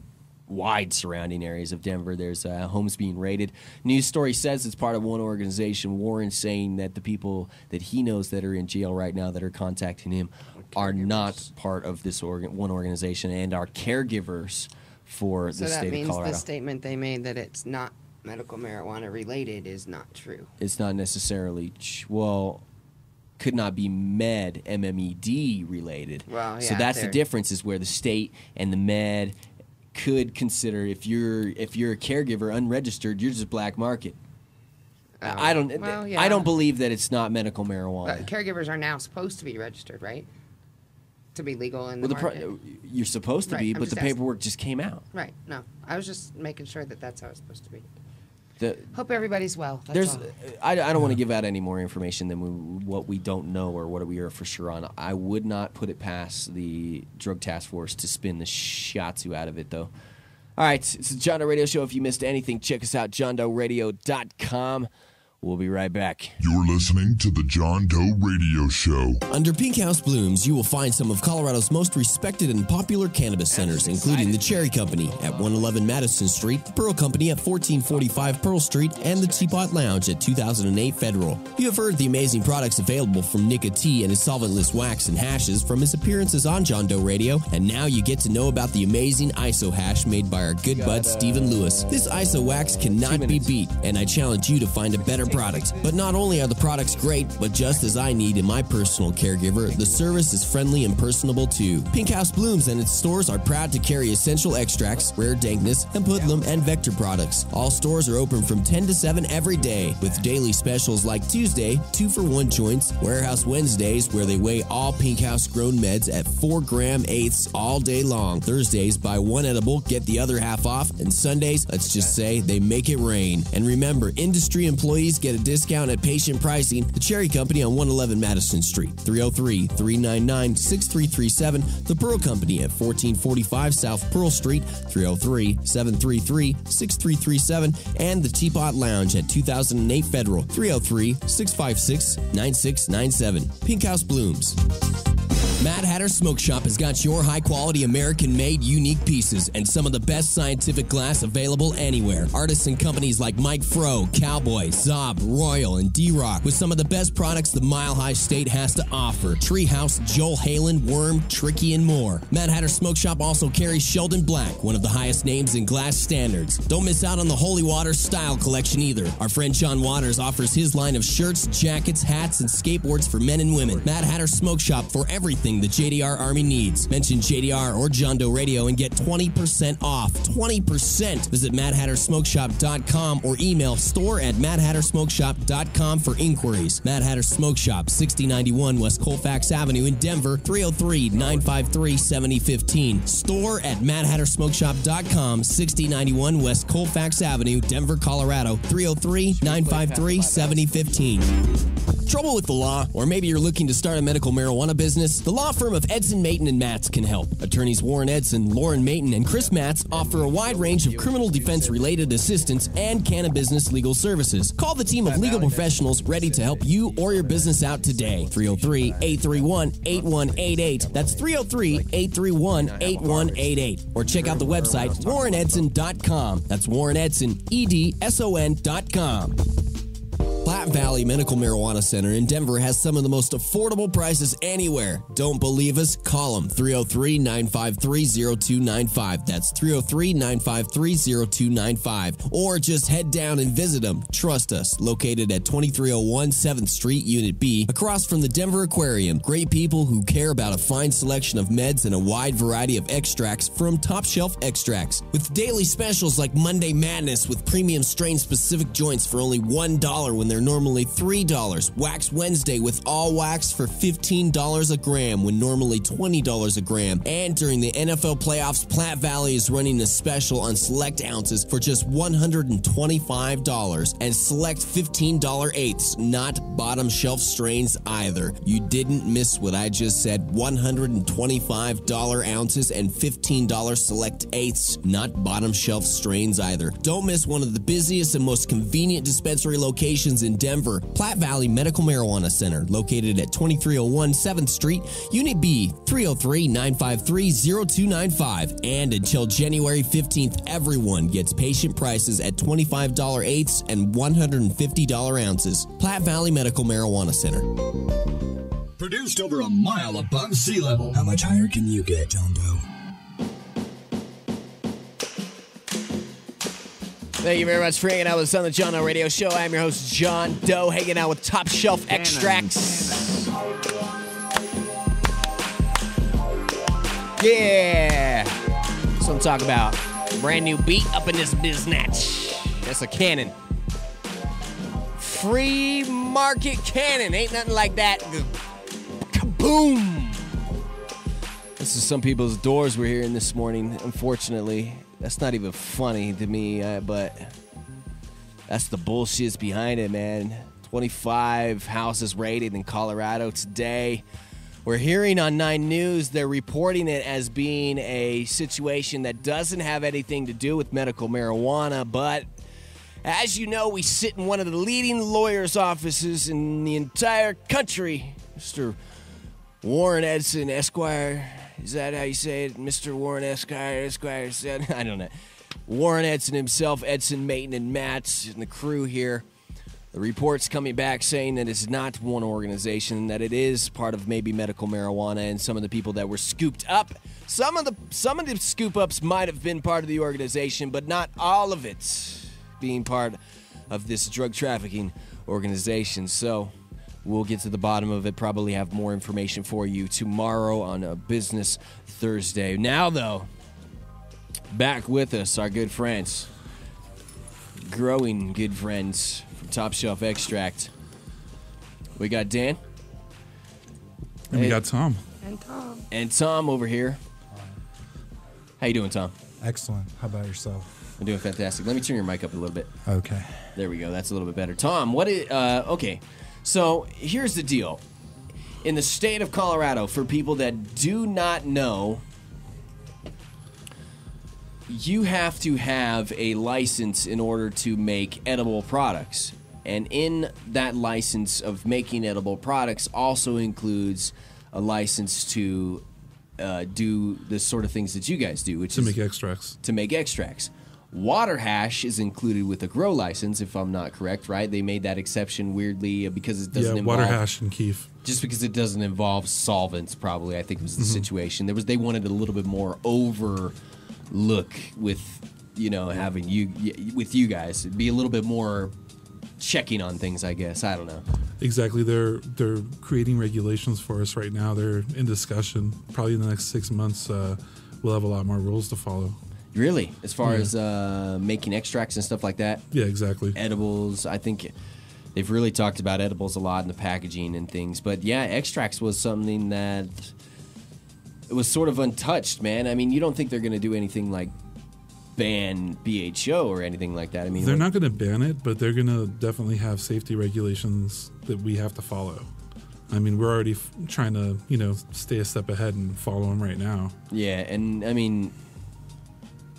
wide surrounding areas of Denver. There's homes being raided. News story says it's part of one organization. Warren saying that the people that he knows that are in jail right now that are contacting him are not part of this one organization and are caregivers for the state of Colorado. So that means the statement they made that it's not medical marijuana related is not true. It's not necessarily, could not be MMED related. Well, yeah, so that's the difference, is where the state and the med could consider, if you're a caregiver unregistered, you're just black market. I don't believe that it's not medical marijuana. But caregivers are now supposed to be registered, right? To be legal in the market. You're supposed to be, but the paperwork just came out. Right. No, I was just making sure that that's how it's supposed to be. Hope everybody's well. That's all. I don't want to give out any more information than what we don't know or what we are for sure on. I would not put it past the Drug Task Force to spin the shiatsu out of it, though. All right, it's the John Doe Radio Show. If you missed anything, check us out, JohnDoeRadio.com. We'll be right back. You're listening to the John Doe Radio Show. Under Pink House Blooms, you will find some of Colorado's most respected and popular cannabis centers, including the Cherry Company at 111 Madison Street, Pearl Company at 1445 Pearl Street, and the Teapot Lounge at 2008 Federal. You have heard the amazing products available from Nika T and his solventless wax and hashes from his appearances on John Doe Radio, and now you get to know about the amazing ISO hash made by our good bud Stephen Lewis. This ISO wax cannot be beat, and I challenge you to find a better product. But not only are the products great, but just as I need in my personal caregiver, the service is friendly and personable too. Pink House Blooms and its stores are proud to carry essential extracts, rare dankness, and hoodlum and vector products. All stores are open from 10 to 7 every day, with daily specials like Tuesday, 2-for-1 joints, Warehouse Wednesdays, where they weigh all Pink House grown meds at 4-gram eighths all day long. Thursdays, buy one edible, get the other half off, and Sundays, let's just say they make it rain. And remember, industry employees get a discount at patient pricing. The Cherry Company on 111 Madison Street, 303-399-6337. The Pearl Company at 1445 South Pearl Street, 303-733-6337. And the Teapot Lounge at 2008 Federal, 303-656-9697. Pink House Blooms. Mad Hatter Smoke Shop has got your high-quality, American-made, unique pieces and some of the best scientific glass available anywhere. Artists and companies like Mike Fro, Cowboy, Zob, Royal, and D-Rock with some of the best products the Mile High State has to offer. Treehouse, Joel Halen, Worm, Tricky, and more. Mad Hatter Smoke Shop also carries Sheldon Black, one of the highest names in glass standards. Don't miss out on the Holy Water Style Collection either. Our friend John Waters offers his line of shirts, jackets, hats, and skateboards for men and women. Mad Hatter Smoke Shop for everything everything the JDR Army needs. Mention JDR or John Doe Radio and get 20% off. 20%. Visit MadHatterSmokeShop.com or email store@MadHatterSmokeShop.com for inquiries. Mad Hatter Smoke Shop, 6091 West Colfax Avenue in Denver, 303-953-7015. Store at MadHatterSmokeShop.com, 6091 West Colfax Avenue, Denver, Colorado, 303-953-7015. Trouble with the law? Or maybe you're looking to start a medical marijuana business? The law firm of Edson, Mayton & Matz can help. Attorneys Warren Edson, Lauren Mayton, and Chris Matz offer a wide range of criminal defense-related assistance and cannabis legal services. Call the team of legal professionals ready to help you or your business out today. 303-831-8188. That's 303-831-8188. Or check out the website, WarrenEdson.com. That's WarrenEdson.com. Platte Valley Medical Marijuana Center in Denver has some of the most affordable prices anywhere. Don't believe us? Call them. 303-953-0295. That's 303-953-0295. Or just head down and visit them. Trust us. Located at 2301 7th Street, Unit B, across from the Denver Aquarium. Great people who care about a fine selection of meds and a wide variety of extracts from top shelf extracts. With daily specials like Monday Madness with premium strain specific joints for only $1 when they're normally $3. Wax Wednesday with all wax for $15 a gram when normally $20 a gram. And during the NFL playoffs, Platte Valley is running a special on select ounces for just $125 and select $15 eighths, not bottom shelf strains either. You didn't miss what I just said. $125 ounces and $15 select eighths, not bottom shelf strains either. Don't miss one of the busiest and most convenient dispensary locations in Denver, Platte Valley Medical Marijuana Center, located at 2301 7th Street, Unit B, 303-953-0295. And until January 15th, everyone gets patient prices at $25 eighths and $150 ounces. Platte Valley Medical Marijuana Center. Produced over a mile above sea level. How much higher can you get, John Doe? Thank you very much for hanging out with us on the John Doe Radio Show. I'm your host, John Doe, hanging out with Top Shelf Extracts. Yeah! That's what I'm talking about. Brand new beat up in this biznatch. That's a cannon. Free market cannon. Ain't nothing like that. Kaboom! This is some people's doors we're hearing this morning, unfortunately. That's not even funny to me, but that's the bullshit behind it, man. 25 houses raided in Colorado today. We're hearing on 9 News, they're reporting it as being a situation that doesn't have anything to do with medical marijuana, but as you know, we sit in one of the leading lawyers' offices in the entire country, Mr. Warren Edson, Esquire. Is that how you say it? Mr. Warren Esquire said? I don't know. Warren Edson himself, Edson, Mayton, and Matz, and the crew here. The report's coming back saying that it's not one organization, that it is part of maybe medical marijuana, and some of the people that were scooped up. Some of the scoop-ups might have been part of the organization, but not all of it being part of this drug trafficking organization. So we'll get to the bottom of it, probably have more information for you tomorrow on a Business Thursday. Now, though, back with us, our good friends, growing good friends from Top Shelf Extract. We got Dan. And we got Tom. And Tom over here. How you doing, Tom? Excellent. How about yourself? I'm doing fantastic. Let me turn your mic up a little bit. Okay. There we go. That's a little bit better. Tom, okay. So here's the deal. In the state of Colorado, for people that do not know, you have to have a license in order to make edible products. And in that license of making edible products also includes a license to do the sort of things that you guys do, which is make extracts. To make extracts. Water hash is included with a grow license, if I'm not correct, right? They made that exception weirdly because it doesn't involve... water hash and keef. Just because it doesn't involve solvents, probably, I think was the situation. They wanted a little bit more overlook with, having with you guys. It'd be a little bit more checking on things, I guess. I don't know. Exactly. They're creating regulations for us right now. They're in discussion. Probably in the next 6 months, we'll have a lot more rules to follow. Really? As far as making extracts and stuff like that? Yeah, exactly. Edibles, I think they've really talked about edibles a lot in the packaging and things. But yeah, extracts was something that it was sort of untouched, man. I mean, you don't think they're going to do anything like ban BHO or anything like that? I mean, they're not going to ban it, but they're going to definitely have safety regulations that we have to follow. I mean, we're already trying to, stay a step ahead and follow them right now. Yeah, and I mean,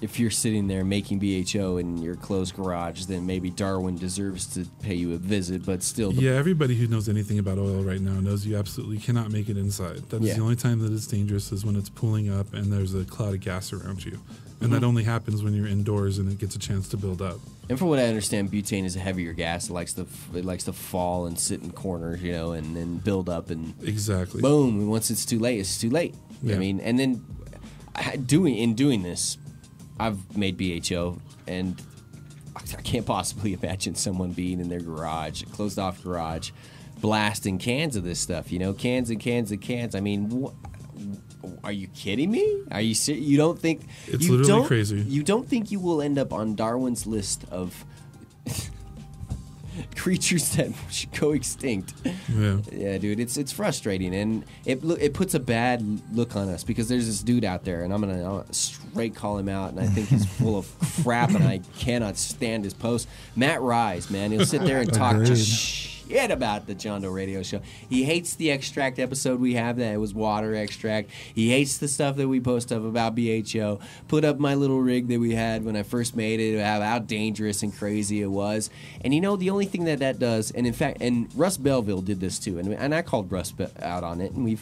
if you're sitting there making BHO in your closed garage, then maybe Darwin deserves to pay you a visit, but still. Yeah, everybody who knows anything about oil right now knows you absolutely cannot make it inside. That's the only time that it's dangerous is when it's pooling up and there's a cloud of gas around you. And that only happens when you're indoors and it gets a chance to build up. And from what I understand, butane is a heavier gas. It likes to fall and sit in corners, and then build up and exactly. Boom. And once it's too late, it's too late. Yeah. I mean, and then doing this, I've made BHO, and I can't possibly imagine someone being in their garage, closed off garage, blasting cans of this stuff. Cans and cans and cans. I mean, are you kidding me? Are you serious? You don't think it's literally crazy? You don't think you will end up on Darwin's list of creatures that should go extinct? Yeah, dude, it's frustrating, and it puts a bad look on us because there's this dude out there, and I'm gonna straight call him out, and I think he's full of crap, and I cannot stand his posts. Matt Rise, man, he'll sit there and talk just shit about the John Doe Radio Show. He hates the extract episode we have that it was water extract. He hates the stuff that we post up about BHO. Put up my little rig that we had when I first made it, how dangerous and crazy it was. And the only thing that does, and in fact, and Russ Belville did this too, and I called Russ out on it, and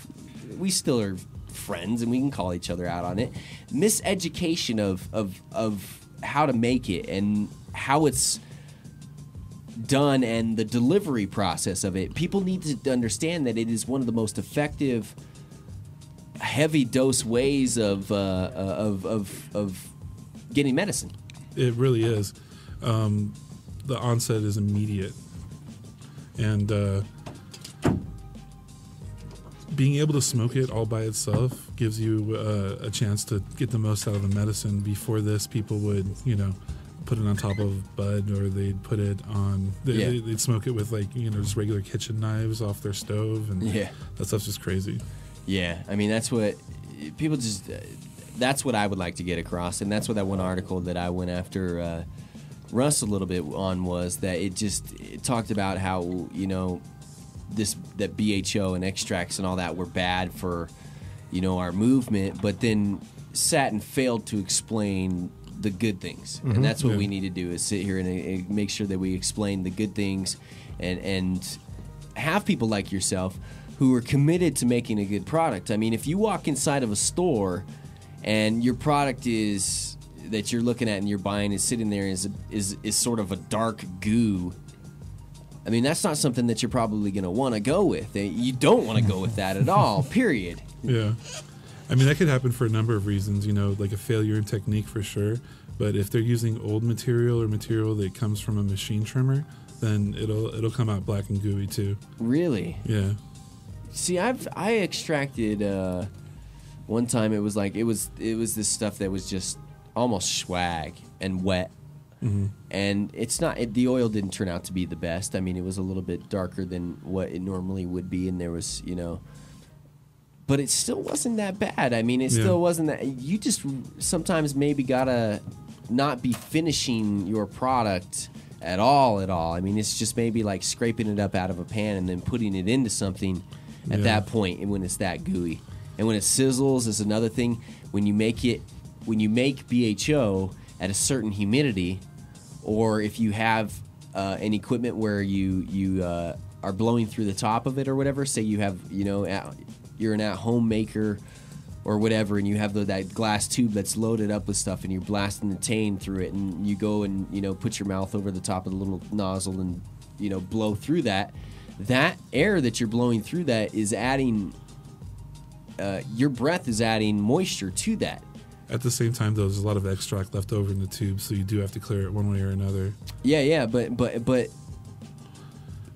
we still are friends, and we can call each other out on it. Miseducation of how to make it and how it's done and the delivery process of it. People need to understand that it is one of the most effective heavy dose ways of getting medicine. It really is. The onset is immediate, and being able to smoke it all by itself gives you a chance to get the most out of the medicine. Before this, people would put it on top of bud, or they'd put it on they'd smoke it with just regular kitchen knives off their stove, and that stuff's just crazy. I mean, that's what people that's what I would like to get across, and that's what that one article that I went after Russ a little bit on was that it talked about how that BHO and extracts and all that were bad for our movement, but then sat and failed to explain the good things. And that's what we need to do, is sit here and make sure that we explain the good things and have people like yourself who are committed to making a good product. I mean, if you walk inside of a store and your product that you're looking at and you're buying is sitting there is sort of a dark goo, I mean, that's not something that you're probably going to want to go with. You don't want to go with that at all, period. Yeah. I mean, that could happen for a number of reasons, like a failure in technique for sure. But if they're using old material or material that comes from a machine trimmer, then it'll come out black and gooey too. Really? Yeah. See, I extracted one time. It was this stuff that was just almost swag and wet, and it's not. The oil didn't turn out to be the best. I mean, it was a little bit darker than what it normally would be, and there was but it still wasn't that bad. I mean, it still wasn't that. You just sometimes maybe gotta not be finishing your product at all. I mean, it's just maybe like scraping it up out of a pan and then putting it into something at that point, and when it's that gooey. And when it sizzles is another thing. When you make BHO at a certain humidity, or if you have an equipment where you are blowing through the top of it or whatever, say you have, you're an at-home maker or whatever, and you have that glass tube that's loaded up with stuff, and you're blasting the tane through it, and you go and put your mouth over the top of the little nozzle and blow through that. That air that you're blowing through that is adding, your breath is adding moisture to that. At the same time, though, there's a lot of extract left over in the tube, so you do have to clear it one way or another. Yeah, but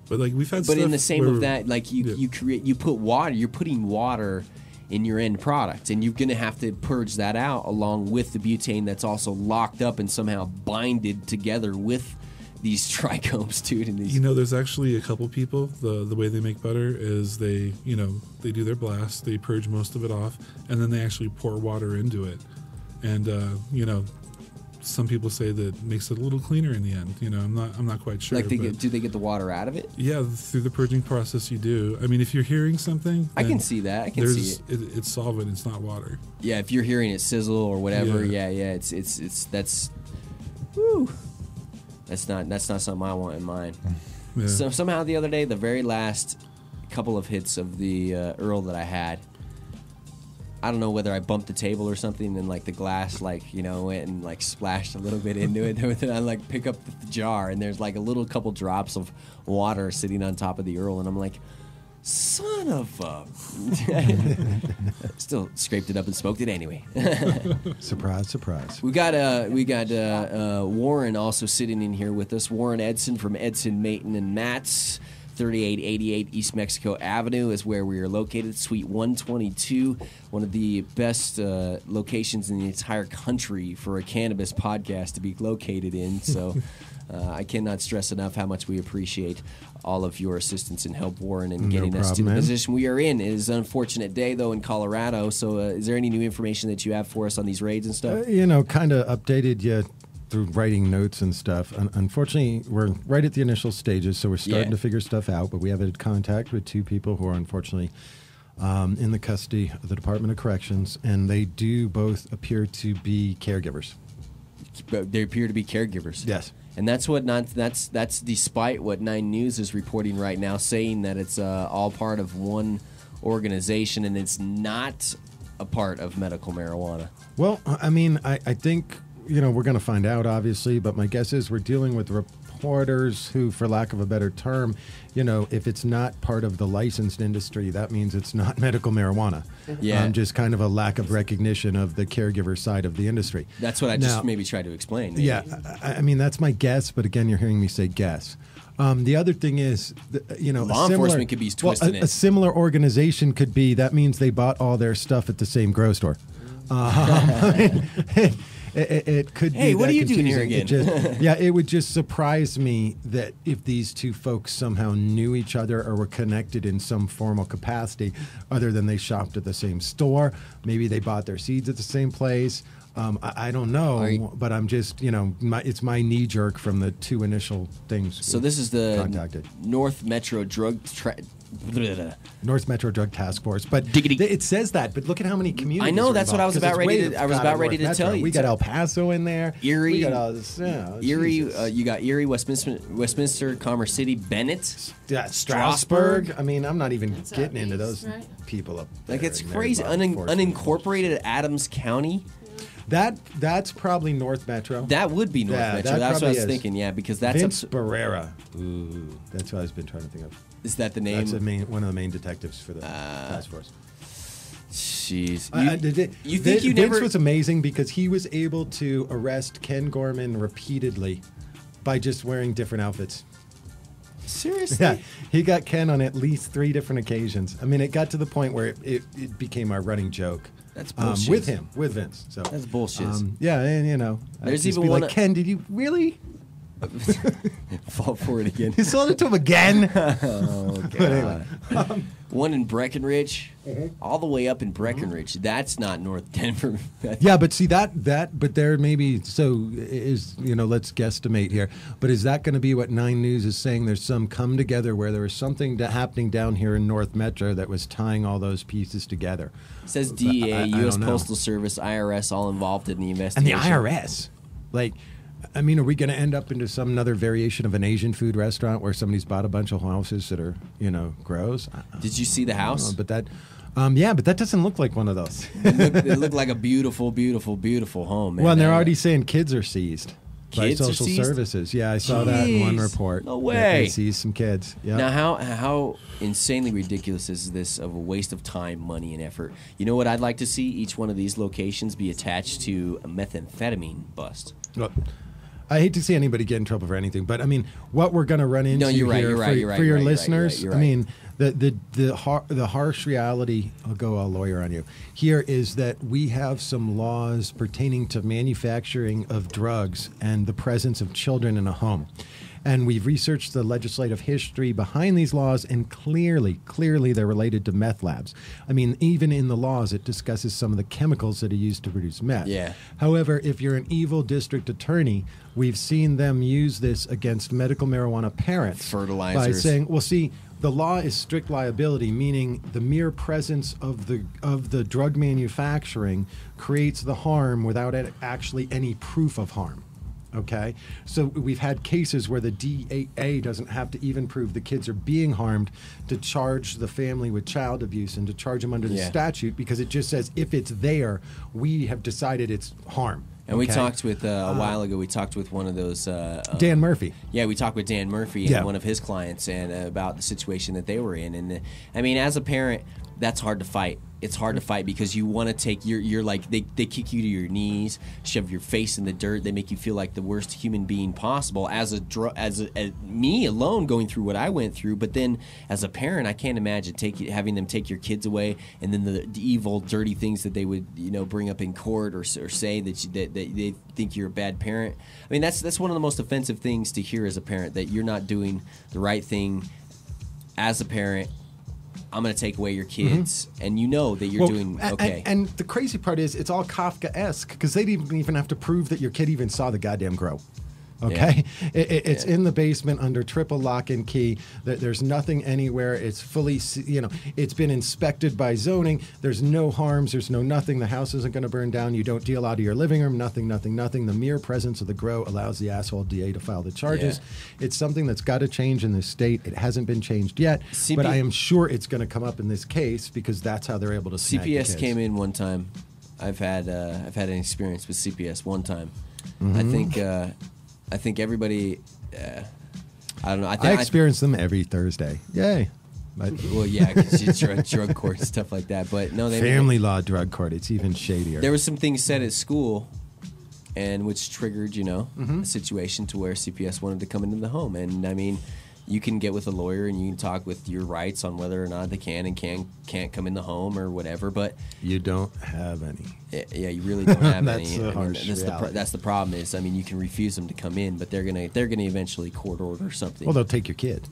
But like we've had. But stuff in the same where, of that, like you put water. You're putting water in your end product, and you're going to have to purge that out along with the butane that's also locked up and somehow binded together with these trichomes, dude. And these, there's actually a couple people. The way they make butter is they do their blast, they purge most of it off, and then they actually pour water into it, and some people say that makes it a little cleaner in the end. I'm not quite sure. Like do they get the water out of it? Yeah, through the purging process you do. I mean, if you're hearing something, I can see that. I can see it. It's solvent. It's not water. Yeah, if you're hearing it sizzle or whatever, yeah, it's whew. That's not something I want in mine. Yeah. So somehow the other day, the very last couple of hits of the Earl that I had, I don't know whether I bumped the table or something, and like the glass went and like splashed a little bit into it. Then I like pick up the jar, and there's like a little couple drops of water sitting on top of the Earl, and I'm like, son of a... Still scraped it up and smoked it anyway. Surprise, surprise. We got Warren also sitting in here with us. Warren Edson from Edson, Mayton and Matz. 3888 East Mexico Avenue is where we are located. Suite 122, one of the best locations in the entire country for a cannabis podcast to be located in. So I cannot stress enough how much we appreciate all of your assistance and help, Warren, in getting us to the position we are in. It is an unfortunate day, though, in Colorado. So is there any new information that you have for us on these raids and stuff? Kind of updated you through writing notes and stuff. Unfortunately, we're right at the initial stages, so we're starting to figure stuff out, but we have had contact with two people who are unfortunately in the custody of the Department of Corrections, and they do both appear to be caregivers. They appear to be caregivers. Yes. And that's that's despite what 9 News is reporting right now, saying that it's all part of one organization and it's not a part of medical marijuana. Well, I mean, I think, we're going to find out, obviously, but my guess is we're dealing with reporters who, for lack of a better term, if it's not part of the licensed industry, that means it's not medical marijuana. Yeah. Just kind of a lack of recognition of the caregiver side of the industry. That's what I just maybe tried to explain. Maybe. Yeah, I mean, that's my guess, but again, you're hearing me say guess. The other thing is, law enforcement could be twisting it. A similar organization could be, that means they bought all their stuff at the same grocery store. It could be. Hey, what are you confusing. doing here again? It would just surprise me that if these two folks somehow knew each other or were connected in some formal capacity, other than they shopped at the same store, maybe they bought their seeds at the same place. I don't know, but I'm just, it's my knee jerk from the two initial things. So this is the contacted. North Metro Drug North Metro Drug Task Force, but it says that. But look at how many communities. I know are that's what I was involved, about ready to. I was about ready to tell you. We got El Paso in there. Erie. We got all this, Erie. You got Erie, Westminster, Commerce City, Bennett, Strasburg. I mean, I'm not even getting into those people up there. Like, it's crazy. Unincorporated Adams County. That's probably North Metro. That would be North Metro. That's what I was thinking. Yeah, because that's Vince Barrera. Ooh, that's what I've been trying to think of. Is that the name? That's one of the main detectives for the task force. Jeez. Vince was amazing because he was able to arrest Ken Gorman repeatedly by just wearing different outfits. Seriously? Yeah, he got Ken on at least 3 different occasions. I mean, it got to the point where it became our running joke. That's bullshit. With Vince. So that's bullshit. Yeah, and there's even one. Like, Ken, did you really fall for it again? You sold it to him again. Oh god. Anyway, one in Breckenridge, all the way up in Breckenridge. That's not North Denver. Yeah, but see but there maybe is let's guesstimate here. But is that going to be what 9 News is saying? There's some come together where there was something happening down here in North Metro that was tying all those pieces together. It says DEA, U.S. Postal Service, IRS, all involved in the investigation. And the IRS, I mean, are we going to end up into some other variation of an Asian food restaurant where somebody's bought a bunch of houses that are, grows? Did you see the house? But that, but that doesn't look like one of those. It looked like a beautiful, beautiful, beautiful home. Man. Well, and they're already saying kids are seized. Kids by social services. Yeah, I saw that in one report. No way. They seized some kids. Yep. Now, how insanely ridiculous is this of a waste of time, money, and effort? You know what I'd like to see? Each one of these locations be attached to a methamphetamine bust. Look, I hate to see anybody get in trouble for anything, but I mean, what we're going to run into you're right, here you're right, you're for right, your you're right, listeners, you're right. I mean, the harsh reality, I'll go all lawyer on you, here is that we have some laws pertaining to manufacturing of drugs and the presence of children in a home. And we've researched the legislative history behind these laws, and clearly they're related to meth labs. I mean, even in the laws, it discusses some of the chemicals that are used to produce meth. Yeah. However, if you're an evil district attorney, we've seen them use this against medical marijuana parents. Fertilizers. By saying, well, see, the law is strict liability, meaning the mere presence of the drug manufacturing creates the harm without actually any proof of harm. Okay, so we've had cases where the DAA doesn't have to even prove the kids are being harmed to charge the family with child abuse and to charge them under the statute, because it just says if it's there, we have decided it's harm. And we talked with, a while ago, we talked with one of those... Dan Murphy. Yeah, we talked with Dan Murphy and one of his clients and about the situation that they were in. And I mean, as a parent, that's hard to fight. It's hard to fight because you want to take you're like they kick you to your knees, shove your face in the dirt. They make you feel like the worst human being possible. As me alone going through what I went through, but then as a parent, I can't imagine having them take your kids away, and then the evil, dirty things that they would bring up in court or say that they think you're a bad parent. I mean, that's one of the most offensive things to hear as a parent, that you're not doing the right thing as a parent. I'm going to take away your kids, and you know that you're doing okay. And the crazy part is, it's all Kafka-esque, because they didn't even have to prove that your kid even saw the goddamn grow. Okay, it's in the basement under triple lock and key. There's nothing anywhere. It's fully, it's been inspected by zoning. There's no harms. There's no nothing. The house isn't going to burn down. You don't deal out of your living room. Nothing. The mere presence of the grow allows the asshole DA to file the charges. Yeah. It's something that's got to change in this state. It hasn't been changed yet, but I am sure it's going to come up in this case, because that's how they're able to snag the kids. CPS came in one time. I've had an experience with CPS one time. I think everybody, I don't know. I experience them every Thursday. Yay. Well, yeah, because it's drug court and stuff like that. But no, family law drug court. It's even shadier. There was some things said at school, and which triggered, a situation to where CPS wanted to come into the home. And I mean, you can get with a lawyer and you can talk with your rights on whether or not they can and can't come in the home or whatever. But you don't have any. Yeah, you really don't have any. That's the problem. Is, I mean, you can refuse them to come in, but they're gonna eventually court order something. Well, they'll take your kid.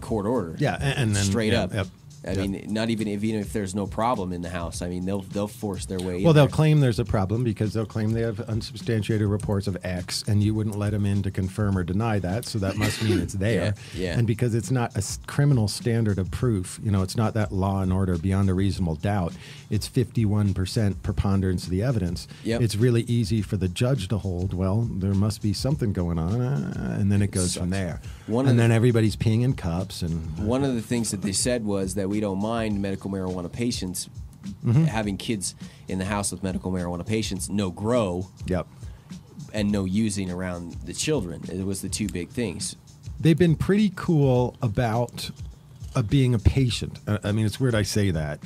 Court order. Yeah, and then straight up. Yep. I mean, not even if there's no problem in the house. I mean, they'll force their way in. Well, they'll claim there's a problem because they'll claim they have unsubstantiated reports of X, and you wouldn't let them in to confirm or deny that, so that must mean it's there. Yeah. And because it's not a criminal standard of proof, it's not that law and order beyond a reasonable doubt. It's 51% preponderance of the evidence. Yep. It's really easy for the judge to hold, well, there must be something going on, and then it goes from there. Then everybody's peeing in cups. And one of the things that they said was that we don't mind medical marijuana patients having kids in the house with medical marijuana patients, no grow, and no using around the children. It was the two big things. They've been pretty cool about being a patient. I mean, it's weird I say that,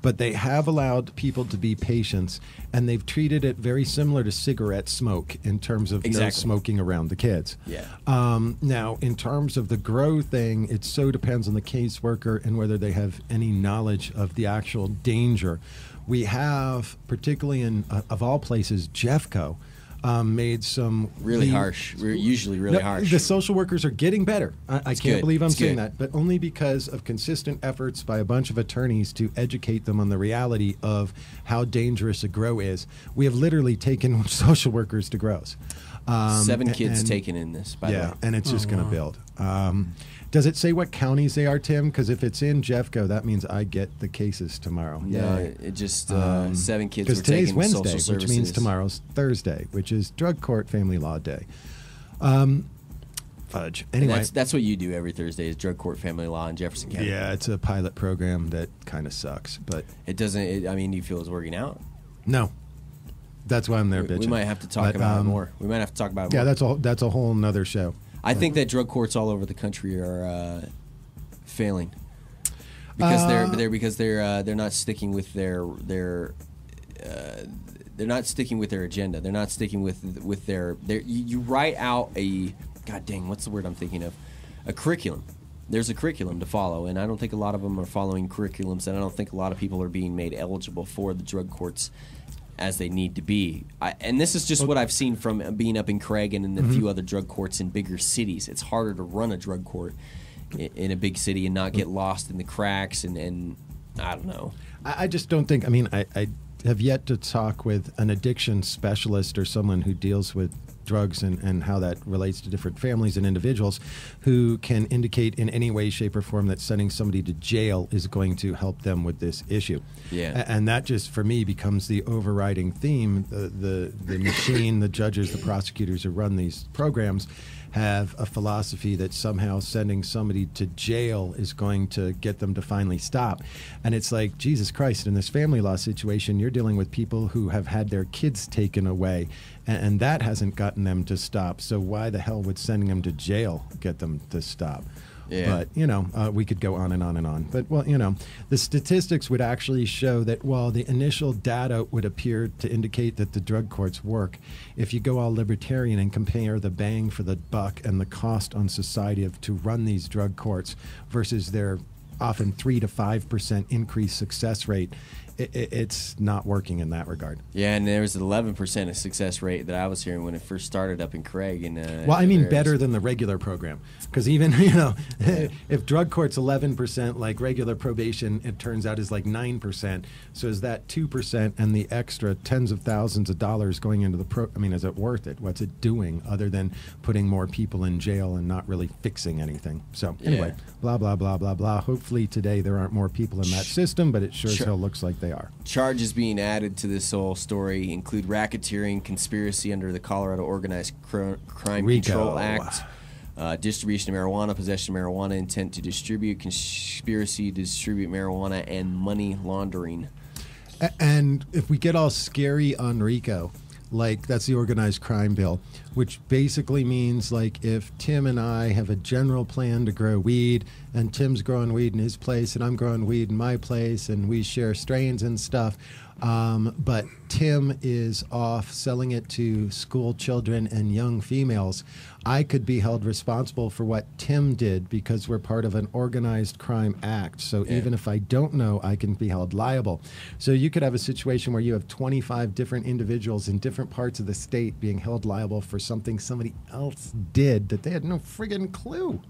but they have allowed people to be patients, and they've treated it very similar to cigarette smoke in terms of no smoking around the kids. Yeah. Now, in terms of the grow thing, it so depends on the caseworker and whether they have any knowledge of the actual danger. We have, particularly in, of all places, Jeffco, made some really harsh. Usually really harsh. The social workers are getting better. I can't believe I'm saying that, but only because of consistent efforts by a bunch of attorneys to educate them on the reality of how dangerous a grow is. We have literally taken social workers to grows. 7 kids taken in this, by the way. Yeah, and it's just going to build. Does it say what counties they are, Tim? Because if it's in Jeffco, that means I get the cases tomorrow. No, it just 7 kids were taken. Because today's to Wednesday, social services. which means tomorrow's Thursday, which is drug court family law day. Fudge. Anyway, that's what you do every Thursday is drug court family law in Jefferson County. Yeah, it's a pilot program that kind of sucks, but it doesn't. I mean, do you feel it's working out? No. That's why I'm there, bitching. We might have to talk about it more. We might have to talk about it more. Yeah, that's a whole nother show. I think that drug courts all over the country are failing because they're not sticking with their they're not sticking with their agenda. They're not sticking with their you write out a, god dang, what's the word I'm thinking of? A curriculum. There's a curriculum to follow, and I don't think a lot of them are following curriculums, and I don't think a lot of people are being made eligible for the drug courts as they need to be. And this is just what I've seen from being up in Craig and in a few other drug courts in bigger cities. It's harder to run a drug court in a big city and not get lost in the cracks, and I don't know. I just don't think, I mean, I have yet to talk with an addiction specialist or someone who deals with drugs and how that relates to different families and individuals who can indicate in any way, shape, or form that sending somebody to jail is going to help them with this issue. Yeah. And that just, for me, becomes the overriding theme. The machine, the judges, the prosecutors who run these programs have a philosophy that somehow sending somebody to jail is going to get them to finally stop. And it's like, Jesus Christ, in this family law situation, you're dealing with people who have had their kids taken away, and that hasn't gotten them to stop. So why the hell would sending them to jail get them to stop? Yeah. But, we could go on and on and on. But, the statistics would actually show that while the initial data would appear to indicate that the drug courts work, if you go all libertarian and compare the bang for the buck and the cost on society to run these drug courts versus their often 3 to 5% increased success rate, it's not working in that regard. Yeah, and there was an 11% success rate that I was hearing when it first started up in Craig. And well, I mean better than the regular program, because even if drug court's 11%, like regular probation, it turns out is like 9%. So is that 2% and the extra tens of thousands of dollars going into the I mean, is it worth it? What's it doing other than putting more people in jail and not really fixing anything? So anyway, blah blah blah blah blah. Hopefully today there aren't more people in that system, but it sure as hell looks like they are. Charges being added to this whole story include racketeering, conspiracy under the Colorado Organized Crime Control Act, distribution of marijuana, possession of marijuana, intent to distribute, conspiracy to distribute marijuana, and money laundering. And if we get all scary on RICO, like that's the organized crime bill, which basically means like if Tim and I have a general plan to grow weed, and Tim's growing weed in his place and I'm growing weed in my place, and we share strains and stuff, but Tim is off selling it to school children and young females, I could be held responsible for what Tim did because we're part of an organized crime act. So even if I don't know, I can be held liable. So you could have a situation where you have 25 different individuals in different parts of the state being held liable for something somebody else did that they had no friggin' clue.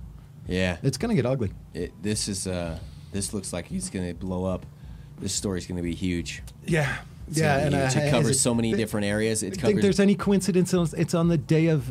Yeah. It's going to get ugly. This looks like he's going to blow up. This story's going to be huge. Yeah. And it covers so many different areas. Do you think there's any coincidence it's on the day of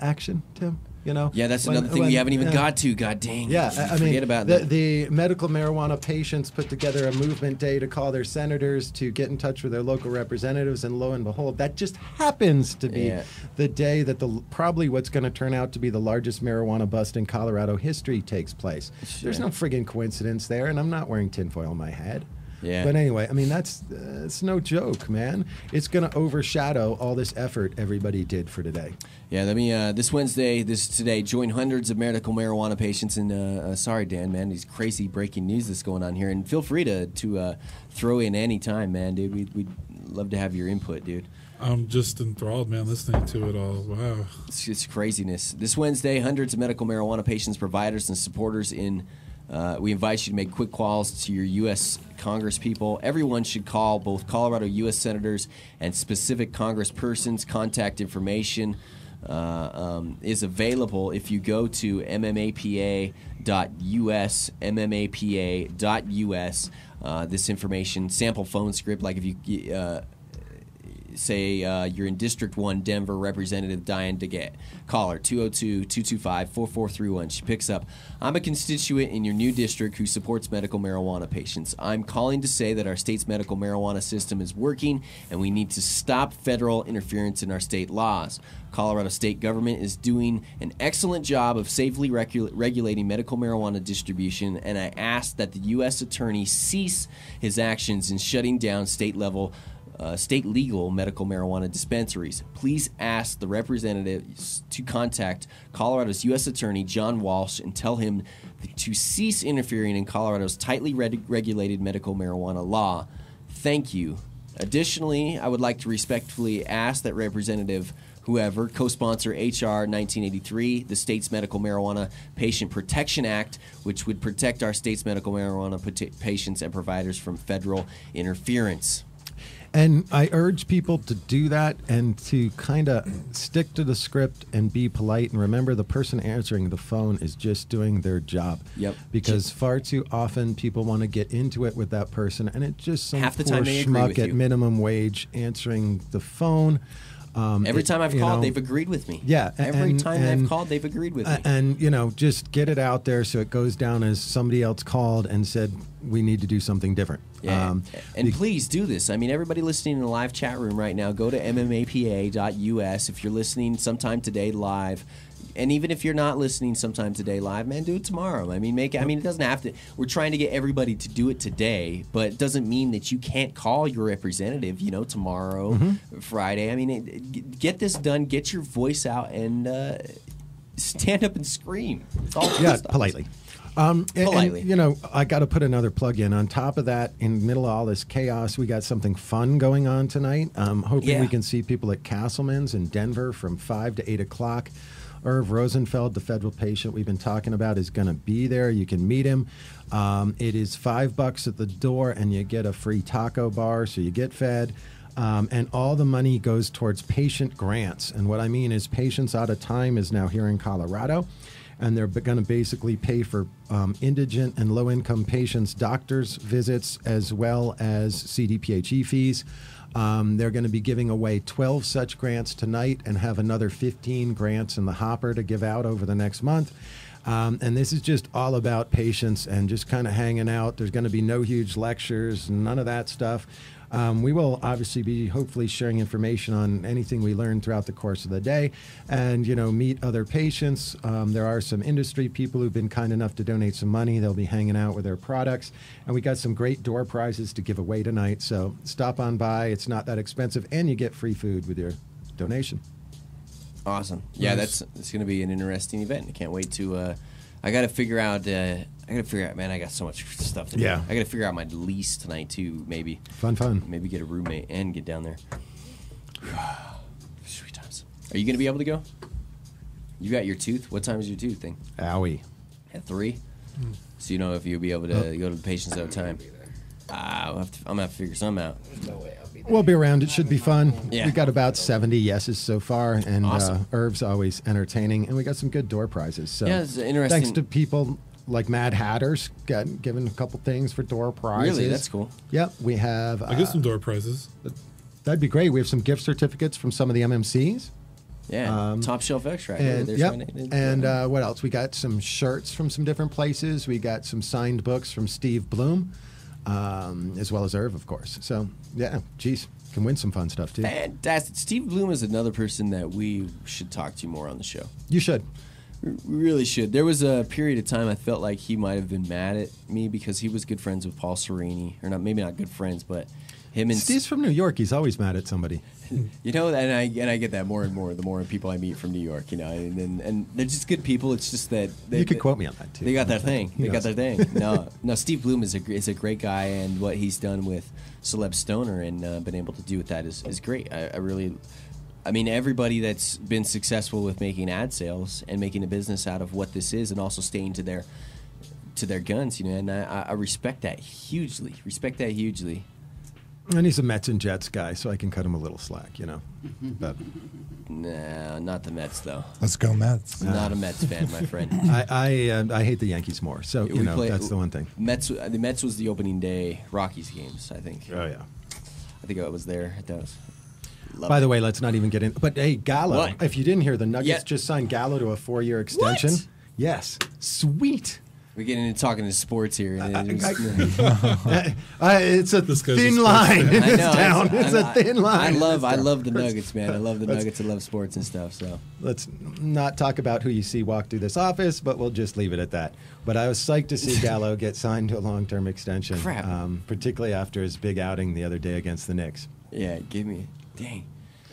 action, Tim? Yeah, that's another thing we haven't even got to. God dang. Yeah, I mean, about that. The medical marijuana patients put together a movement day to call their senators to get in touch with their local representatives, and lo and behold, that just happens to be the day that probably what's going to turn out to be the largest marijuana bust in Colorado history takes place. There's no friggin' coincidence there, and I'm not wearing tinfoil on my head. Yeah. But anyway, I mean, it's no joke, man. It's going to overshadow all this effort everybody did for today. Yeah, let me, today, join hundreds of medical marijuana patients in, sorry, Dan, man, these crazy breaking news that's going on here. And feel free to throw in any time, man, dude. We'd love to have your input, dude. I'm just enthralled, man, listening to it all. Wow. It's craziness. This Wednesday, hundreds of medical marijuana patients, providers, and supporters we invite you to make quick calls to your U.S. Congress people. Everyone should call both Colorado U.S. senators and specific congresspersons. Contact information is available if you go to mmapa.us, mmapa.us. This information, sample phone script, like if you say you're in District 1, Denver, Representative Diane DeGette. Call her, 202-225-4431. She picks up. I'm a constituent in your new district who supports medical marijuana patients. I'm calling to say that our state's medical marijuana system is working, and we need to stop federal interference in our state laws. Colorado state government is doing an excellent job of safely regulating medical marijuana distribution, and I ask that the U.S. Attorney cease his actions in shutting down state legal medical marijuana dispensaries. Please ask the representatives to contact Colorado's U.S. Attorney, John Walsh, and tell him to cease interfering in Colorado's tightly regulated medical marijuana law. Thank you, Additionally, I would like to respectfully ask that Representative whoever co-sponsor H.R. 1983, the state's Medical Marijuana Patient Protection Act, which would protect our state's medical marijuana patients and providers from federal interference. And I urge people to do that and to kind of stick to the script and be polite. And remember, the person answering the phone is just doing their job. Yep. Because far too often people want to get into it with that person, and it's just some half the poor time they agree schmuck with at you. minimum wage answering the phone. Every time I've called, they've agreed with me. Yeah. Every time I've called, they've agreed with me. And, just get it out there so it goes down as somebody else called and said, we need to do something different. Yeah. And please do this. I mean, everybody listening in the live chat room right now, go to mmapa.us. If you're listening sometime today live, and even if you're not listening sometime today live, man, do it tomorrow. I mean, it doesn't have to. We're trying to get everybody to do it today, but it doesn't mean that you can't call your representative, tomorrow, Friday. I mean, get this done. Get your voice out and stand up and scream. It's all politely. Politely. And, I got to put another plug in. On top of that, in the middle of all this chaos, we got something fun going on tonight. Hoping we can see people at Castleman's in Denver from 5 to 8 o'clock. Irv Rosenfeld, the federal patient we've been talking about, is going to be there. You can meet him. It is $5 at the door, and you get a free taco bar, so you get fed. And all the money goes towards patient grants. And what I mean is Patients Out of Time is now here in Colorado. And they're going to basically pay for indigent and low-income patients' doctors' visits as well as CDPHE fees. They're going to be giving away 12 such grants tonight and have another 15 grants in the hopper to give out over the next month. And this is just all about patients and just kind of hanging out. There's going to be no huge lectures, none of that stuff. We will obviously be hopefully sharing information on anything we learn throughout the course of the day and, meet other patients. There are some industry people who've been kind enough to donate some money. They'll be hanging out with their products. And we got some great door prizes to give away tonight. So stop on by. It's not that expensive. And you get free food with your donation. Awesome. Yeah, it's going to be an interesting event. I can't wait to I got to figure out man, I got so much stuff to do. I got to figure out my lease tonight too, maybe. Fun. Maybe get a roommate and get down there. Sweet times. Are you going to be able to go? You got your tooth? What time is your tooth thing? Owie. At 3? So you know if you'll be able to go to the Patients Out of Time. I'm going to have to figure something out. There's no way I'll be there. We'll be around. It should be fun. Yeah. We got about 70 yeses so far, and awesome. Irv's always entertaining, and we got some good door prizes. So it's interesting. Thanks to people like Mad Hatters, got given a couple things for door prizes. Really? That's cool. Yep, we have. I get some door prizes. That'd be great. We have some gift certificates from some of the MMCs. Yeah, Top Shelf Extract. And, and what else? We got some shirts from some different places. We got some signed books from Steve Bloom, as well as Irv, of course. So, yeah, geez, can win some fun stuff, too. Fantastic. Steve Bloom is another person that we should talk to more on the show. You should. We really should. There was a period of time I felt like he might have been mad at me because he was good friends with Paul Sereni. Or maybe not good friends, but him and... Steve's from New York. He's always mad at somebody. And I get that more and more the more people I meet from New York, and they're just good people. It's just that you could quote me on that too. They got their thing. No, Steve Bloom is a great guy, and what he's done with Celeb Stoner and been able to do with that is great. I mean, everybody that's been successful with making ad sales and making a business out of what this is, and also staying to their guns, and I respect that hugely. And he's a Mets and Jets guy, so I can cut him a little slack, But nah, not the Mets though. Let's go Mets. Not a Mets fan, my friend. I hate the Yankees more, so that's the one thing. The Mets was the opening day Rockies games, I think. Oh yeah, I think I was there. By the way, let's not even get in. But hey, Gallo, what? If you didn't hear, the Nuggets just signed Gallo to a 4-year extension. What? Yes, sweet. We're getting into talking to sports here. It's a thin line in this town. It's a thin line. I love the Nuggets, man. I love the Nuggets. I love sports and stuff. So let's not talk about who you see walk through this office, but we'll just leave it at that. But I was psyched to see Gallo get signed to a long-term extension, Crap. Particularly after his big outing the other day against the Knicks. Yeah, give me. Dang.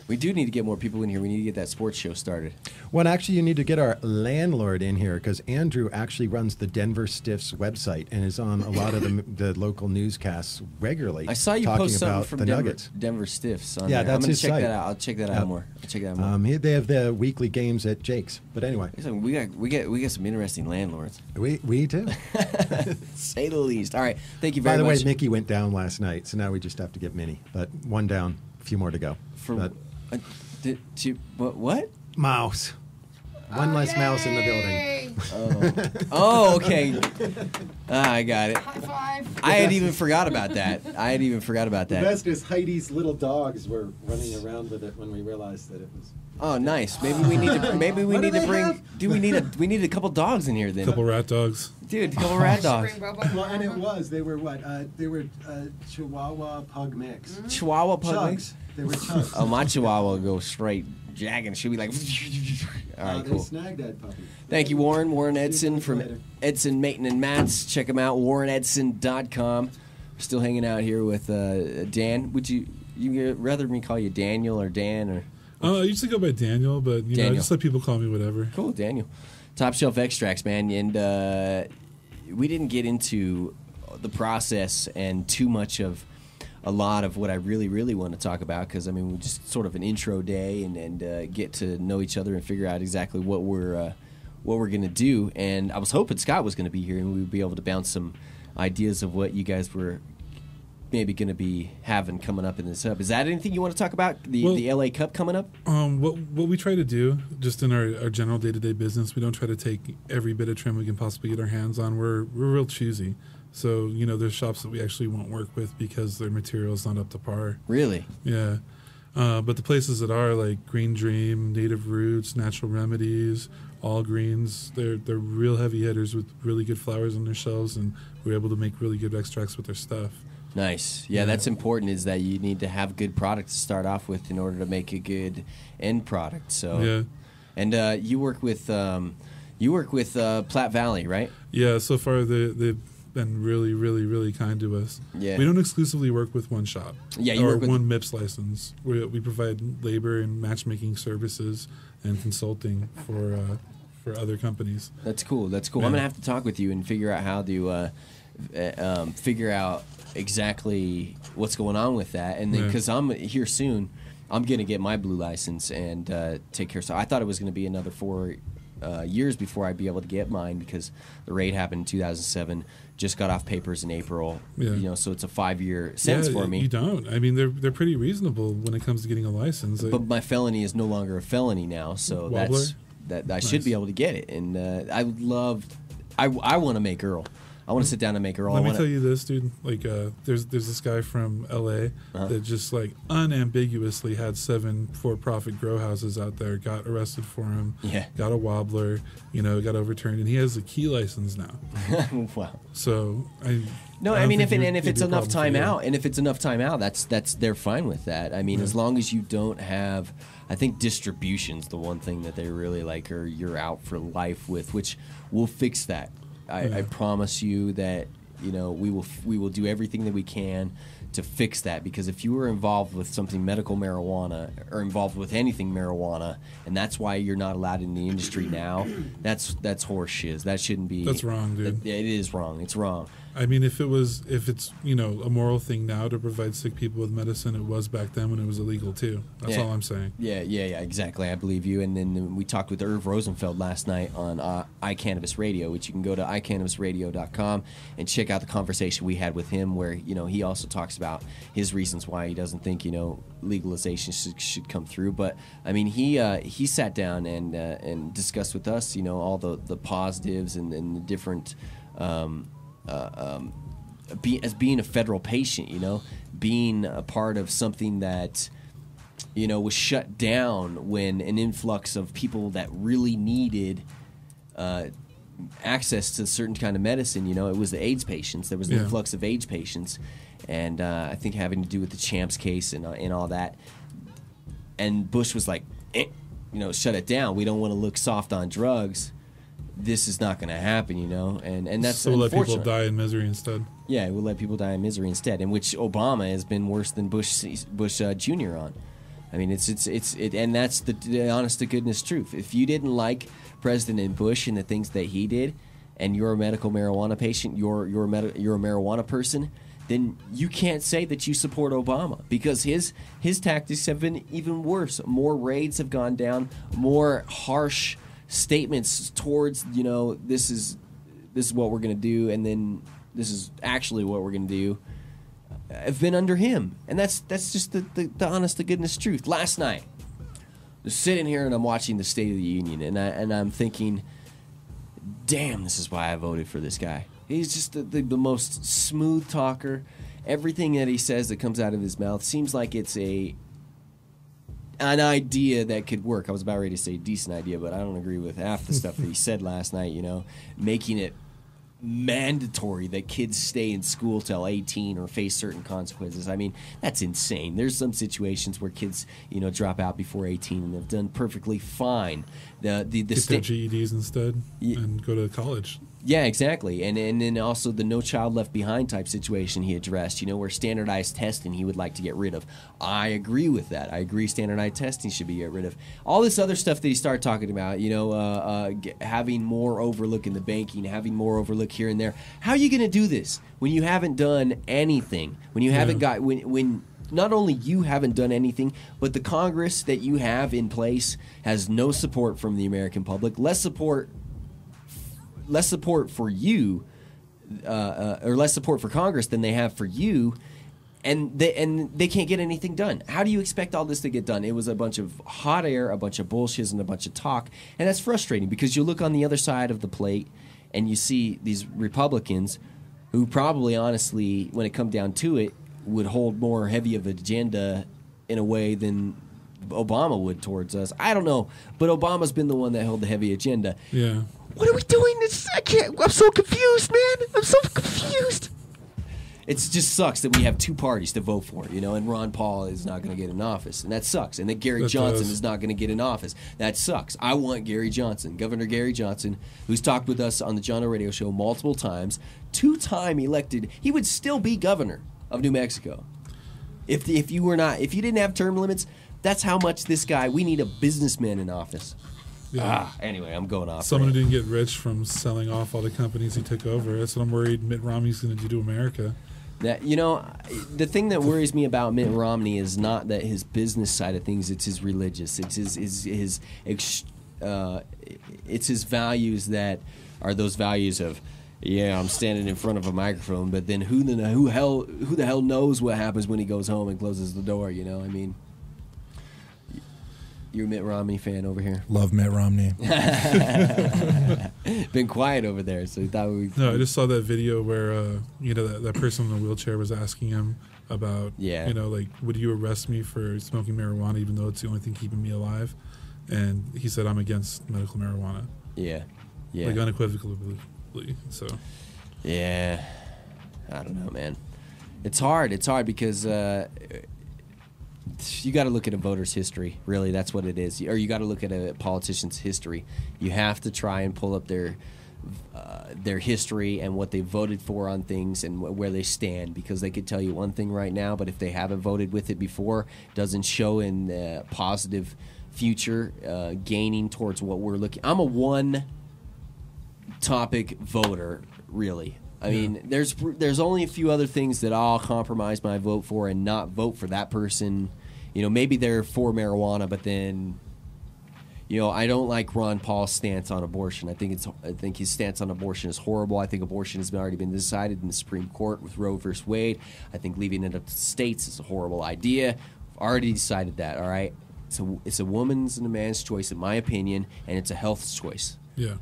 We do need to get more people in here. We need to get that sports show started. Well, actually, you need to get our landlord in here because Andrew actually runs the Denver Stiffs website and is on a lot of the local newscasts regularly. I saw you talking post something about from the Denver, Nuggets. Denver Stiffs. On Yeah, there. that's I'm his check site. that out. I'll check that out more. I'll check that out more. They have the weekly games at Jake's. But anyway, we got some interesting landlords. We do. Say the least. All right, thank you very much. By the way, Mickey went down last night, so now we just have to get Minnie. But one down, a few more to go. What? Mouse. One less mouse in the building. Oh, okay. I got it. High five. I had even forgot about that. The best is Heidi's little dogs were running around with it when we realized that it was. Oh, nice. Maybe we need to. Maybe we need to bring. Do we need a couple dogs in here then? A couple rat dogs. Dude, a couple rat dogs. Well, and it was. They were what? They were Chihuahua pug mix. Chihuahua pug mix. They were chugs. Oh, my Chihuahua will go straight jagging. She'll be like. All right, cool. They snagged that puppy. Thank you, Warren. Warren Edson from Edson Maton and Mats. Check him out. WarrenEdson.com. Still hanging out here with Dan. Would you rather me call you Daniel or Dan or? I usually go by Daniel, but you know, I just let people call me whatever. Cool, Daniel. Top Shelf Extracts, man. And we didn't get into the process and too much of a lot of what I really, really want to talk about because, I mean, we just sort of an intro day and get to know each other and figure out exactly what we're going to do. And I was hoping Scott was going to be here and we would be able to bounce some ideas of what you guys were maybe going to be having coming up in this hub. Is that anything you want to talk about? The LA Cup coming up? What we try to do, just in our general day-to-day business, we don't try to take every bit of trim we can possibly get our hands on. We're real choosy. So, you know, there's shops that we actually won't work with because their material's not up to par. Really? Yeah. But the places that are, like Green Dream, Native Roots, Natural Remedies, All Greens, they're real heavy hitters with really good flowers on their shelves, and we're able to make really good extracts with their stuff. Nice. Yeah, that's important, is that you need to have good product to start off with in order to make a good end product. So, yeah. And you work with Platte Valley, right? Yeah, so far they've been really, really, really kind to us. Yeah. We don't exclusively work with one shop. Yeah, you or work with one MIPS license. We provide labor and matchmaking services and consulting for other companies. That's cool. That's cool. Yeah. I'm gonna have to talk with you and figure out how to figure out exactly what's going on with that, and then because I'm here soon, I'm gonna get my blue license and take care. So I thought it was gonna be another 4 years before I'd be able to get mine because the raid happened in 2007. Just got off papers in April. Yeah. You know, so it's a 5-year sentence for me. You don't. I mean, they're pretty reasonable when it comes to getting a license. But my felony is no longer a felony now, so Wobbler? I nice. Should be able to get it. And I want to make Earl. I want to sit down and make Earl. Let me tell you this, dude. Like, there's this guy from L.A. that just like unambiguously had 7 for-profit grow houses out there. Got arrested for him. Yeah. Got a wobbler. You know, got overturned, and he has a key license now. Wow. So I mean, if it's enough time out, that's they're fine with that. I mean, as long as you don't have, I think distribution's the one thing that they really like, or you're out for life with, which we'll fix that. I promise you that, you know, we will do everything that we can to fix that, because if you were involved with something medical marijuana or involved with anything marijuana, and that's why you're not allowed in the industry now, that's horse shiz. That shouldn't be. That's wrong, dude. It is wrong. It's wrong. I mean, if it's you know, a moral thing now to provide sick people with medicine, it was back then when it was illegal too. That's all I'm saying. Yeah, exactly. I believe you. And then we talked with Irv Rosenfeld last night on iCannabis Radio, which you can go to iCannabisRadio.com and check out the conversation we had with him, where, you know, he also talks about his reasons why he doesn't think, you know, legalization should come through. But I mean, he sat down and discussed with us, you know, all the positives and the different. As being a federal patient, you know, being a part of something that, you know, was shut down when an influx of people that really needed access to a certain kind of medicine, you know, it was the AIDS patients. There was an influx of AIDS patients, and I think having to do with the Champs case and all that. And Bush was like, you know, shut it down. We don't want to look soft on drugs. This is not going to happen, you know, and that's so we'll let people die in misery instead. Yeah, we'll let people die in misery instead, in which Obama has been worse than Bush Jr. on. I mean, and that's the honest to goodness truth. If you didn't like President Bush and the things that he did, and you're a medical marijuana patient, you're a marijuana person, then you can't say that you support Obama, because his tactics have been even worse. More raids have gone down, more harsh statements towards, this is what we're going to do, and then this is actually what we're going to do, have been under him. And that's just the honest to goodness truth. Last night, I'm sitting here and I'm watching the State of the Union, and I'm thinking, damn, this is why I voted for this guy. He's just the most smooth talker. Everything that he says that comes out of his mouth seems like it's an idea that could work. I was about ready to say decent idea, but I don't agree with half the stuff that he said last night, making it mandatory that kids stay in school till 18 or face certain consequences. I mean, that's insane. There's some situations where kids, drop out before 18 and have done perfectly fine. Get their GEDs instead and go to college. Yeah, exactly. And then also the No Child Left Behind type situation he addressed, where standardized testing he would like to get rid of. I agree with that. I agree standardized testing should be get rid of. All this other stuff that he started talking about, having more overlook in the banking, having more overlook here and there. How are you going to do this when you haven't done anything? When you haven't got when not only you haven't done anything, but the Congress that you have in place has no support from the American public, less support for you, or less support for Congress than they have for you, and they can't get anything done. How do you expect all this to get done? It was a bunch of hot air, a bunch of bullshit, and a bunch of talk, and that's frustrating because you look on the other side of the plate and you see these Republicans who probably, honestly, when it comes down to it, would hold more heavy of an agenda in a way than Obama would towards us. I don't know, but Obama's been the one that held the heavy agenda. Yeah. What are we doing? I'm so confused, man. I'm so confused. It just sucks that we have two parties to vote for, and Ron Paul is not going to get in office, and that sucks. And that Gary Johnson is not going to get in office. That sucks. I want Gary Johnson, Governor Gary Johnson, who's talked with us on the John O Radio Show multiple times, two-time elected. He would still be governor of New Mexico if you didn't have term limits. That's how much this guy. We need a businessman in office. Yeah. Anyway, I'm going off. Someone who didn't get rich from selling off all the companies he took over. That's what I'm worried Mitt Romney's going to do to America. That the thing that worries me about Mitt Romney is not that his business side of things; it's his religious. It's his values that are those values of, yeah, I'm standing in front of a microphone, but then who the hell knows what happens when he goes home and closes the door? I mean. You're a Mitt Romney fan over here. Love Mitt Romney. Been quiet over there, so we thought No, I just saw that video where that person in the wheelchair was asking him about would you arrest me for smoking marijuana even though it's the only thing keeping me alive? And he said, I'm against medical marijuana. Yeah. Like unequivocally. So. Yeah. I don't know, man. It's hard because. You got to look at a voter's history. Really, that's what it is. Or you got to look at a politician's history. You have to try and pull up their history and what they voted for on things and where they stand, because they could tell you one thing right now, but if they haven't voted with it before, doesn't show in the positive future gaining towards what we're looking. I'm a one-topic voter, really. I mean, there's only a few other things that I'll compromise my vote for and not vote for that person. Maybe they're for marijuana, but then, I don't like Ron Paul's stance on abortion. I think his stance on abortion is horrible. I think abortion has already been decided in the Supreme Court with Roe versus Wade. I think leaving it up to the states is a horrible idea. I've already decided that. All right, it's a woman's and a man's choice, in my opinion, and it's a health choice. Yeah.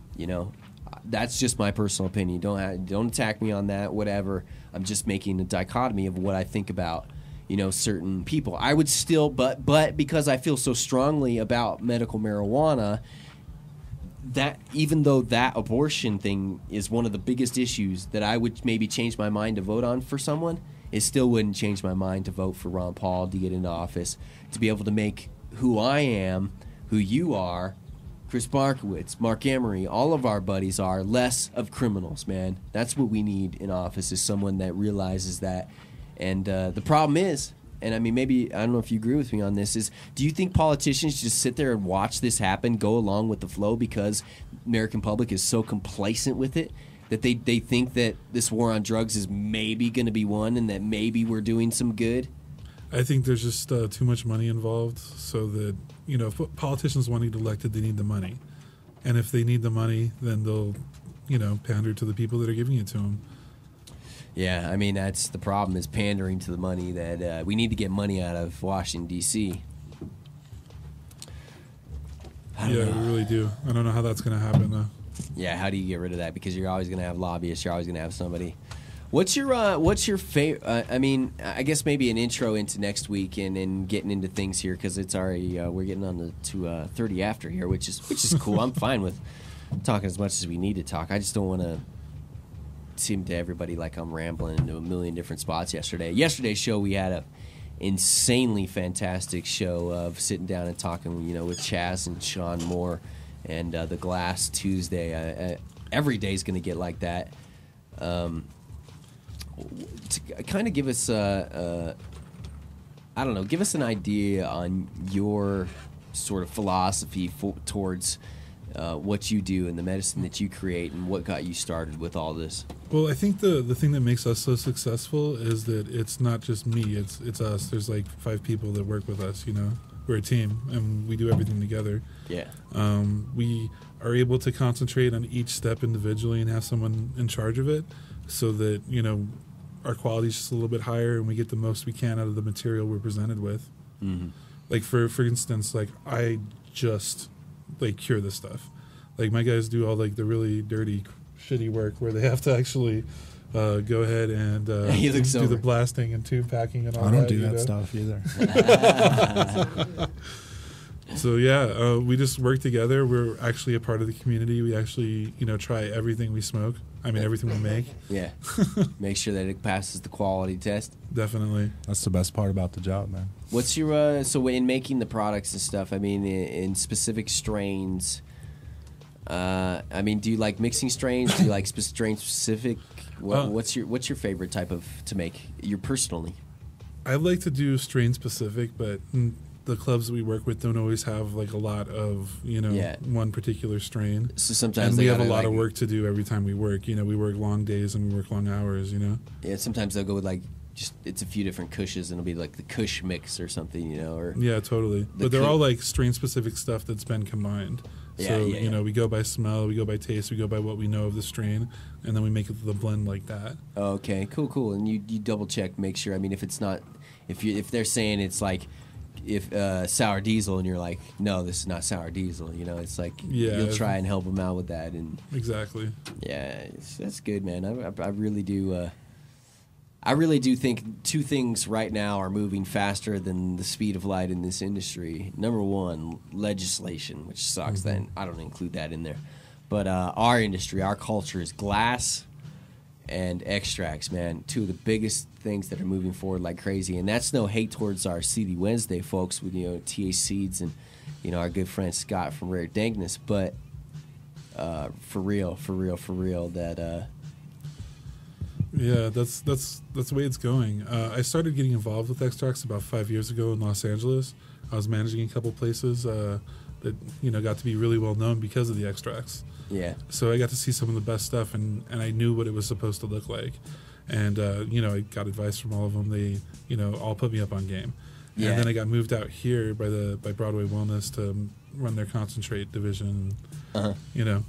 That's just my personal opinion. Don't attack me on that. Whatever. I'm just making a dichotomy of what I think about, certain people. I would still, but because I feel so strongly about medical marijuana, that even though that abortion thing is one of the biggest issues that I would maybe change my mind to vote on for someone, it still wouldn't change my mind to vote for Ron Paul to get into office, to be able to make who I am, who you are, Chris Markowitz, Mark Emery, all of our buddies are less of criminals, man. That's what we need in office, is someone that realizes that. And the problem is and I mean, maybe, I don't know if you agree with me on this, is do you think politicians just sit there and watch this happen, go along with the flow because American public is so complacent with it that they think that this war on drugs is maybe going to be won and that maybe we're doing some good? I think there's just too much money involved, so that, you know, if politicians want to get elected, they need the money. And if they need the money, then they'll, you know, pander to the people that are giving it to them. Yeah, I mean, that's the problem, is pandering to the money, that we need to get money out of Washington, D.C. Yeah, we really do. I don't know how that's going to happen, though. Yeah, how do you get rid of that? Because you're always going to have lobbyists. You're always going to have somebody. What's your favorite? I mean, I guess maybe an intro into next week and getting into things here, because it's already we're getting on to 30 after here, which is cool. I'm fine with talking as much as we need to talk. I just don't want to seem to everybody like I'm rambling into a million different spots. Yesterday's show, we had a insanely fantastic show of sitting down and talking, you know, with Chaz and Sean Moore, and the Glass Tuesday. Every day's going to get like that. To kind of give us I don't know, give us an idea on your sort of philosophy towards what you do and the medicine that you create and what got you started with all this. Well, I think the thing that makes us so successful is that it's not just me, it's us. There's like 5 people that work with us, you know. We're a team, and we do everything together. Yeah. We are able to concentrate on each step individually and have someone in charge of it, so that, you know, our quality is just a little bit higher and we get the most we can out of the material we're presented with. Mm-hmm. Like, for instance, like, I just, like, cure this stuff. Like, my guys do all, like, the really dirty, shitty work where they have to actually go ahead and do the blasting and tube packing and all that. I don't do that stuff either. So, yeah, we just work together. We're actually a part of the community. We actually, you know, try everything we smoke. I mean, everything we make. Yeah. Make sure that it passes the quality test. Definitely. That's the best part about the job, man. What's your, so in making the products and stuff, I mean, in specific strains, I mean, do you like mixing strains? Do you like strain specific? What's your favorite type of to make? You personally? I like to do strain specific, but the clubs that we work with don't always have like a lot of, you know, one particular strain. So sometimes and we have a lot of work to do every time we work. You know, we work long days and we work long hours, you know. Yeah, sometimes they'll go with like just it's a few different Kushes and it'll be like the Kush mix or something, you know, or yeah, totally. But they're all like strain specific stuff that's been combined. So, you know, we go by smell, we go by taste, we go by what we know of the strain, and then we make it the blend like that. Okay, cool. And you double check, make sure. I mean, if it's not, if they're saying it's like, if sour diesel, and you're like, no, this is not sour diesel, you know, it's like you'll try and help them out with that. And exactly. Yeah, that's good, man. I really do. I really do think 2 things right now are moving faster than the speed of light in this industry. Number 1, legislation, which sucks. Then I don't include that in there. But our industry, our culture is glass and extracts, man. 2 of the biggest things that are moving forward like crazy. And that's no hate towards our CD Wednesday folks with, you know, TA Seeds and, you know, our good friend Scott from Rare Dankness. But for real, that... Yeah, that's the way it's going. I started getting involved with extracts about 5 years ago in Los Angeles. I was managing a couple places that, you know, got to be really well known because of the extracts. Yeah. So I got to see some of the best stuff, and I knew what it was supposed to look like. And, you know, I got advice from all of them. They, you know, all put me up on game. Yeah. And then I got moved out here by Broadway Wellness to run their concentrate division. You know,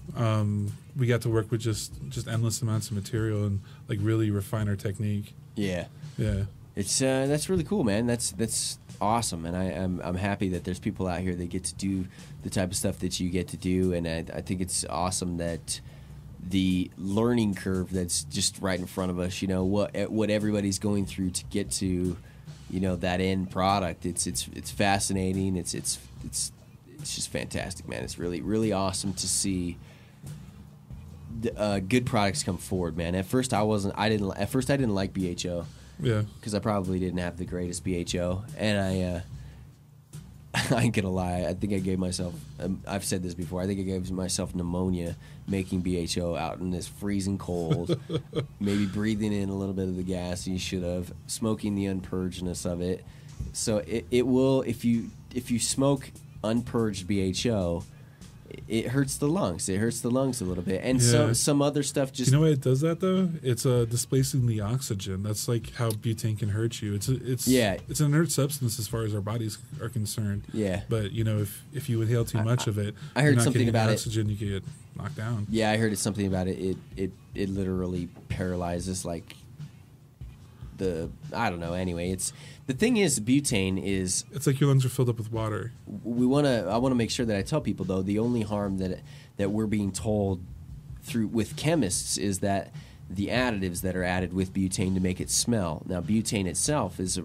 we got to work with just endless amounts of material and like really refine our technique. Yeah. It's that's really cool, man. That's awesome, and I'm happy that there's people out here that get to do the type of stuff that you get to do, and I think it's awesome that the learning curve that's just right in front of us. You know what everybody's going through to get to, you know, that end product. It's fascinating. It's just fantastic, man. It's really awesome to see good products come forward, man. At first I didn't like BHO. Yeah. Because I probably didn't have the greatest BHO, and I ain't gonna lie. I think I gave myself. I've said this before. I think I gave myself pneumonia making BHO out in this freezing cold. Maybe breathing in a little bit of the gas you should have. Smoking the unpurgedness of it. So it will, if you smoke unpurged BHO, it hurts the lungs. It hurts the lungs a little bit, and some other stuff just. You know why it does that though? It's displacing the oxygen. That's like how butane can hurt you. It's an inert substance as far as our bodies are concerned. Yeah. But if you inhale too much of it, I heard you're not something getting about the it. oxygen, you get knocked down. Yeah, I heard something about it. It literally paralyzes like I don't know. Anyway, the thing is, butane is. It's like your lungs are filled up with water. I want to make sure that I tell people though, the only harm that we're being told with chemists is that the additives that are added with butane to make it smell. Now, butane itself is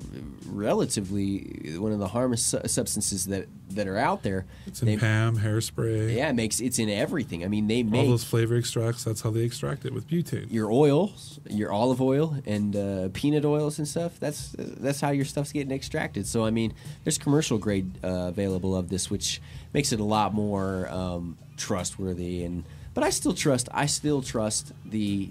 relatively one of the harmless substances that are out there. It's in PAM, hairspray. Yeah, it's in everything. I mean, they make all those flavor extracts. That's how they extract it with butane. Your oils, your olive oil and peanut oils and stuff. That's how your stuff's getting extracted. So I mean, there's commercial grade available of this, which makes it a lot more trustworthy. But I still trust the.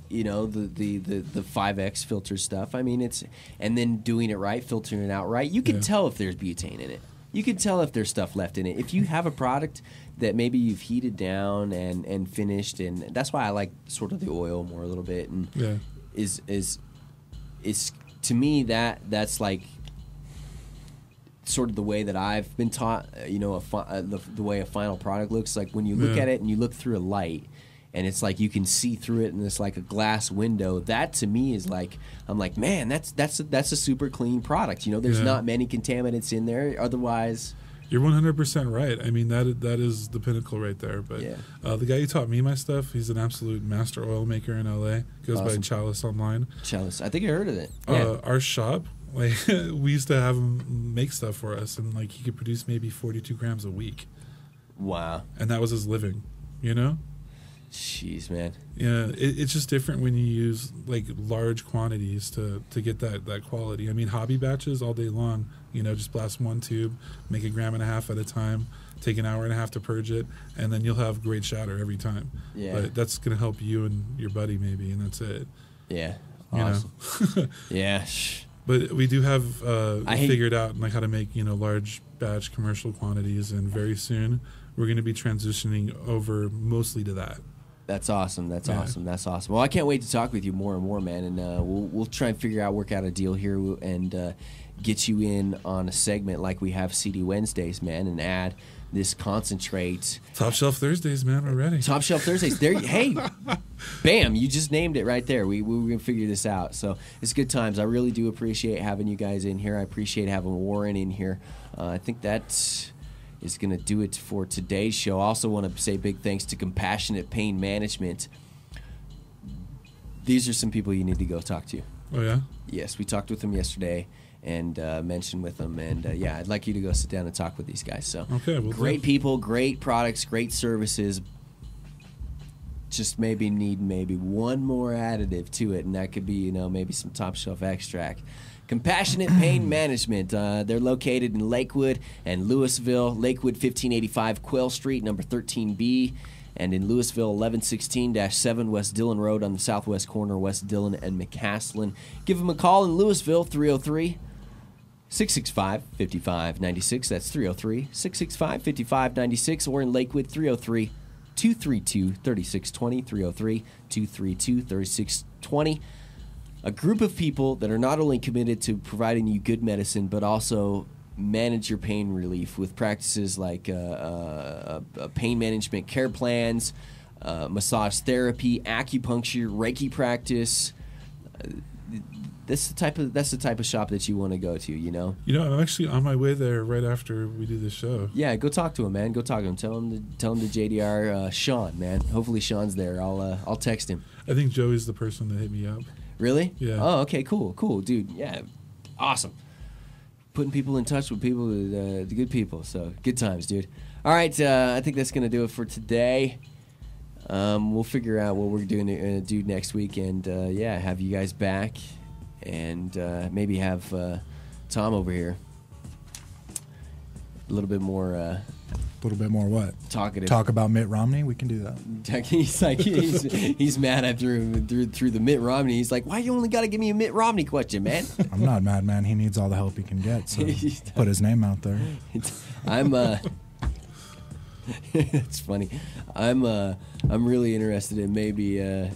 The 5X filter stuff. I mean, and then doing it right, filtering it out right. You can tell if there's butane in it. You can tell if there's stuff left in it. If you have a product that maybe you've heated down and finished, and that's why I like sort of the oil more a little bit. And is to me that's like sort of the way that I've been taught. The way a final product looks like when you look at it and you look through a light. And it's like you can see through it, and it's like a glass window. That to me is like, I'm like, man, that's a super clean product. There's not many contaminants in there. Otherwise, you're 100% right. I mean, that is the pinnacle right there. But the guy who taught me my stuff, he's an absolute master oil maker in LA. Goes by Chalice online. Chalice, I think I heard of it. Our shop, like we used to have him make stuff for us, and like he could produce maybe 42 grams a week. Wow. And that was his living. Jeez, man. Yeah, it's just different when you use like large quantities to get that quality. I mean, hobby batches all day long, just blast one tube, make 1.5 grams at a time, take 1.5 hours to purge it, and then you'll have great shatter every time. Yeah. But that's going to help you and your buddy maybe, and that's it. Yeah. Awesome. Yeah. But we do have figured out like how to make, large batch commercial quantities, and very soon we're going to be transitioning over mostly to that. That's awesome. That's awesome. Well, I can't wait to talk with you more and more, man. And we'll try and work out a deal here and get you in on a segment like we have CD Wednesdays, man, and add this concentrate. Top Shelf Thursdays, man. We're ready. Top Shelf Thursdays. There. Hey, bam! You just named it right there. We're gonna figure this out. So it's good times. I really do appreciate having you guys in here. I appreciate having Warren in here. I think that's is going to do it for today's show. I also want to say big thanks to Compassionate Pain Management. These are some people you need to go talk to. Oh, yeah? Yes, we talked with them yesterday and mentioned with them. And, I'd like you to go sit down and talk with these guys. So, great people, great products, great services. Just maybe need one more additive to it, and that could be, maybe some top shelf extract. Compassionate Pain Management. They're located in Lakewood and Louisville. Lakewood, 1585 Quail Street, number 13B. And in Louisville, 1116-7 West Dillon Road on the southwest corner, West Dillon and McCaslin. Give them a call in Louisville, 303-665-5596. That's 303-665-5596. Or in Lakewood, 303-232-3620. 303-232-3620. A group of people that are not only committed to providing you good medicine, but also manage your pain relief with practices like pain management care plans, massage therapy, acupuncture, Reiki practice. That's the type of shop that you want to go to. I'm actually on my way there right after we do this show. Yeah, go talk to him, man. Go talk to him. Tell him to JDR Sean, man. Hopefully Sean's there. I'll text him. I think Joey's the person that hit me up. Really? Yeah. Oh, okay, cool, dude. Yeah, awesome. Putting people in touch with people, the good people. So good times, dude. All right, I think that's gonna do it for today. We'll figure out what we're doing do next week, and have you guys back, and maybe have Tom over here. A little bit more A little bit more what? Talkative. Talk about Mitt Romney? We can do that. He's like he's mad I threw the Mitt Romney. He's like, why you only got to give me a Mitt Romney question, man? I'm not mad, man. He needs all the help he can get. So put his name out there. It's funny. I'm really interested in maybe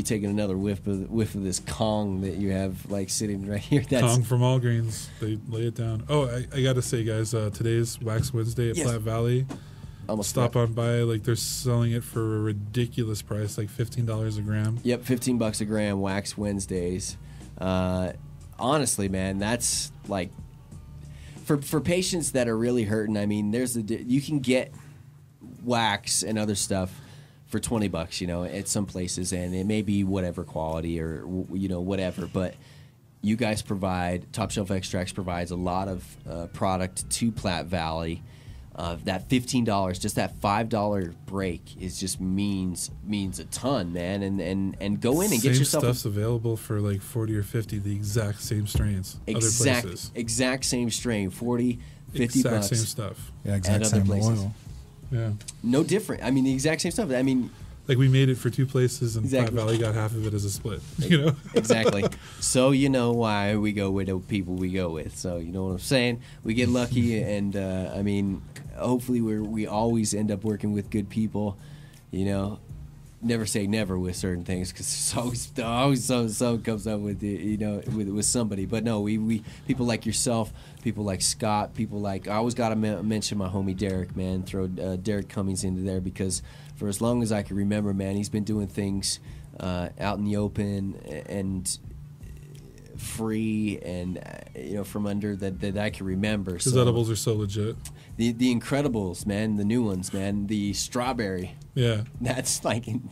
taking another whiff of this Kong that you have like sitting right here. That's Kong from Allgreens. They lay it down. Oh, I got to say, guys, today's Wax Wednesday at Platte Valley. Almost Stop on by. Like, they're selling it for a ridiculous price, like $15 a gram. Yep, $15 a gram, Wax Wednesdays. Honestly, man, that's like for patients that are really hurting. I mean, you can get wax and other stuff for $20, you know, at some places, and it may be whatever quality or, you know, whatever. But you guys provide, Top Shelf Extracts provides a lot of product to Platte Valley. That $15, just that $5 break means a ton, man. And go in and get yourself. Same stuff's available for like 40 or 50. The exact same strains. Other places. Exact same strain, 40, 50 exact bucks. same stuff. Yeah, exact same oil. Yeah. No different. I mean, the exact same stuff. I mean, like we made it for two places, and exactly. Platte Valley got half of it as a split. You know. Exactly. So you know why we go with the people we go with. So you know what I'm saying. We get lucky, and I mean, hopefully we always end up working with good people. You know, never say never with certain things because always something comes up with with somebody. But no, we people like yourself, people like Scott, people like I always got to mention my homie Derek, man. Throw Derek Cummings into there because for as long as I can remember, man, he's been doing things out in the open and free and from under that I can remember. His edibles are so legit. The Incredibles, man, the new ones, man, the strawberry. Yeah. That's like, and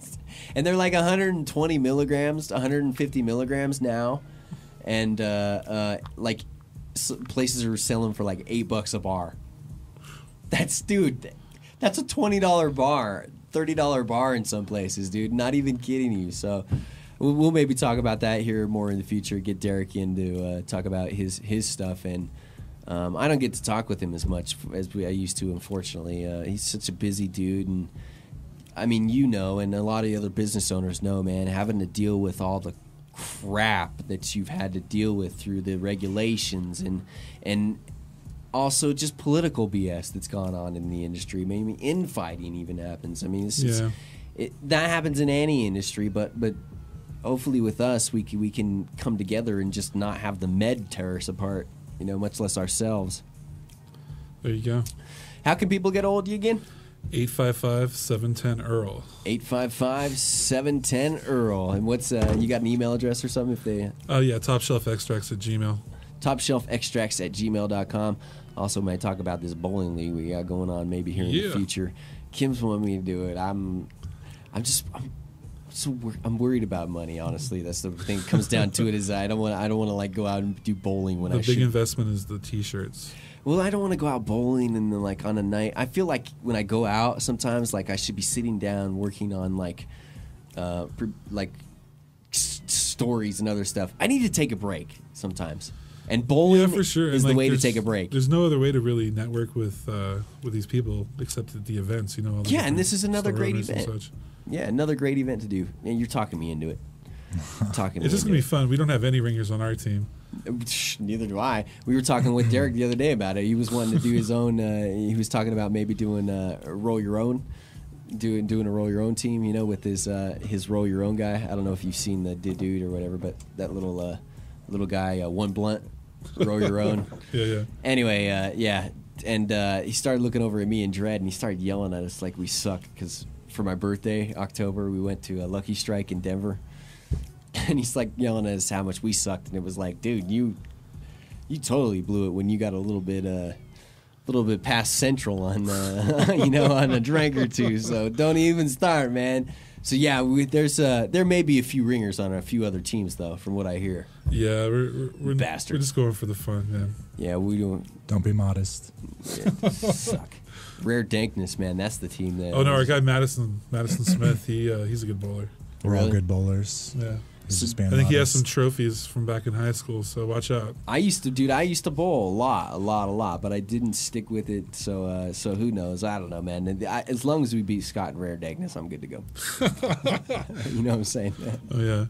they're like 120 milligrams, 150 milligrams now, and like places are selling for like $8 a bar. That's a $20 bar, $30 bar in some places, dude. Not even kidding you. So we'll maybe talk about that here more in the future. Get Derek in to talk about his stuff and. I don't get to talk with him as much as I used to, unfortunately. He's such a busy dude, and I mean, and a lot of the other business owners know, man, having to deal with all the crap that you've had to deal with through the regulations and also just political BS that's gone on in the industry. Maybe infighting even happens. I mean, that happens in any industry, but hopefully with us, we can come together and just not have the med tear us apart. Much less ourselves. There you go. How can people get a hold of you again? 855-710-EARL. 855-710-EARL. And what's you got an email address or something? If they? Oh yeah, topshelfextracts@gmail. Topshelfextracts@gmail.com. Also, might talk about this bowling league we got going on maybe here in the future. Kim's wanting me to do it. I'm worried about money, honestly. That's the thing that comes down to it is I don't want to like go out and do bowling when the big investment is the t-shirts. Well, I don't want to go out bowling and then like on a night. I feel like when I go out sometimes like I should be sitting down working on like stories and other stuff. I need to take a break sometimes. And bowling for sure. is the way to take a break. There's no other way to really network with these people except at the events, all the and this is another great event. Such. Yeah, another great event to do. And you're talking me into it. It's just going to be fun. We don't have any ringers on our team. Neither do I. We were talking with Derek the other day about it. He was wanting to do his own. He was talking about maybe doing roll your own, doing a roll your own team. With his roll your own guy. I don't know if you've seen the dude or whatever, but that little guy, one blunt, roll your own. Yeah. Anyway, and he started looking over at me in dread, and he started yelling at us like we suck because. For my birthday, October, we went to a Lucky Strike in Denver, and he's like yelling at us how much we sucked, and it was like, dude, you totally blew it when you got a little bit past Central on on a drink or two. So don't even start, man. So yeah, there may be a few ringers on a few other teams though, from what I hear. Yeah, we're bastards. We're just going for the fun, man. Yeah, we don't. Don't be modest. Yeah, suck. Rare Dankness, man. That's the team that. Oh no, our guy Madison Smith. He's a good bowler. We're all good bowlers. Yeah. He's just being I think he has modest. some trophies from back in high school, so watch out. I used to bowl a lot, but I didn't stick with it. So who knows? I don't know, man. As long as we beat Scott in rare dagness, I'm good to go. You know what I'm saying? Oh yeah.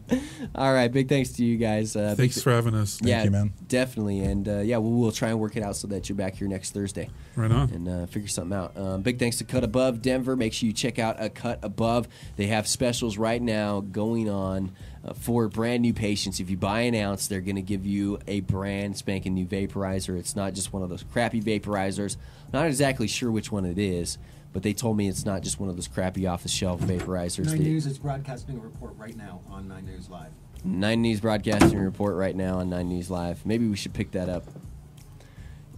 All right, big thanks to you guys. Thanks for having us. Thank you, man. Definitely, and we'll try and work it out so that you're back here next Thursday. Right on. And figure something out. Big thanks to Cut Above Denver. Make sure you check out a Cut Above. They have specials right now going on for brand new patients. If you buy an ounce, they're going to give you a brand spanking new vaporizer. It's not just one of those crappy vaporizers. Not exactly sure which one it is, but they told me it's not just one of those crappy off-the-shelf vaporizers. 9 News is broadcasting a report right now on 9 News Live. 9 News broadcasting a report right now on 9 News Live. Maybe we should pick that up.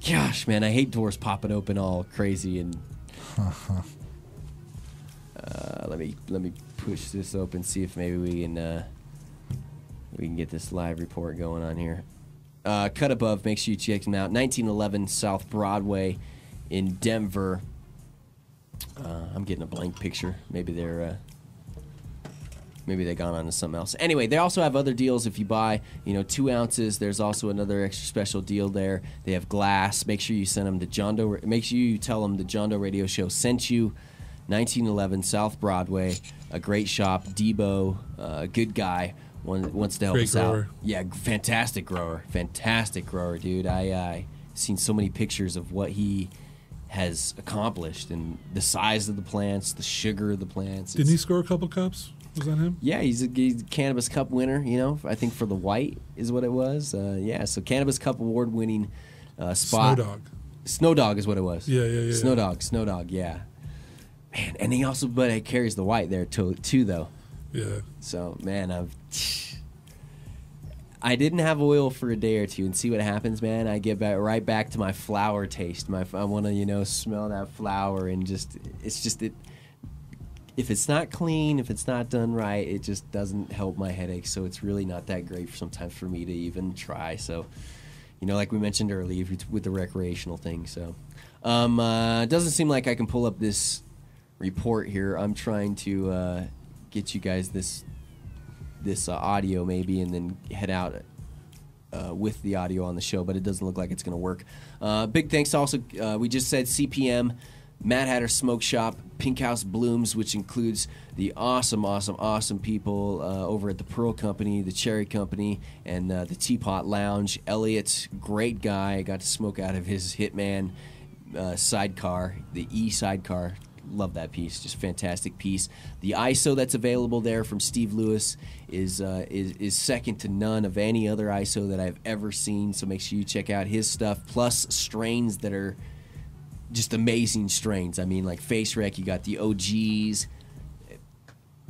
Gosh, man, I hate doors popping open all crazy and. Let me push this open, see if maybe we can get this live report going on here. Cut Above, make sure you check them out. 1911 South Broadway in Denver. I'm getting a blank picture. Maybe they're maybe they gone on to something else. Anyway, they also have other deals if you buy 2 ounces. There's also another extra special deal there. They have glass. Make sure you send them to John Doe. Make sure you tell them the John Doe Radio Show sent you. 1911 South Broadway, a great shop. Debo, good guy, wants to help Great us grower. out. Yeah, fantastic grower, dude. I seen so many pictures of what he has accomplished and the size of the plants, the sugar of the plants. Didn't he score a couple cups? Was that him? Yeah, he's a Cannabis Cup winner. I think for the white is what it was. So Cannabis Cup award-winning spot. Snow Dog is what it was. Yeah. Snow Dog, yeah. Man, and he also carries the white there too, though. Yeah. So, man, I didn't have oil for a day or two, and see what happens, man. I get right back to my flower taste. I want to, smell that flower, and if it's not clean, if it's not done right, it just doesn't help my headache. So it's really not that great sometimes for me to even try. So, like we mentioned earlier with the recreational thing. So, it doesn't seem like I can pull up this report here. I'm trying to get you guys this audio maybe, and then head out with the audio on the show, but it doesn't look like it's going to work. Big thanks also, we just said CPM, Mad Hatter Smoke Shop, Pink House Blooms, which includes the awesome people over at the Pearl Company, the Cherry Company, and the Teapot Lounge. Elliot, great guy. I got to smoke out of his Hitman sidecar, the E sidecar. Love that piece, just fantastic piece. The ISO that's available there from Steve Lewis is second to none of any other ISO that I've ever seen. So make sure you check out his stuff. Plus strains that are just amazing strains. I mean, like Face Wreck, you got the OGs.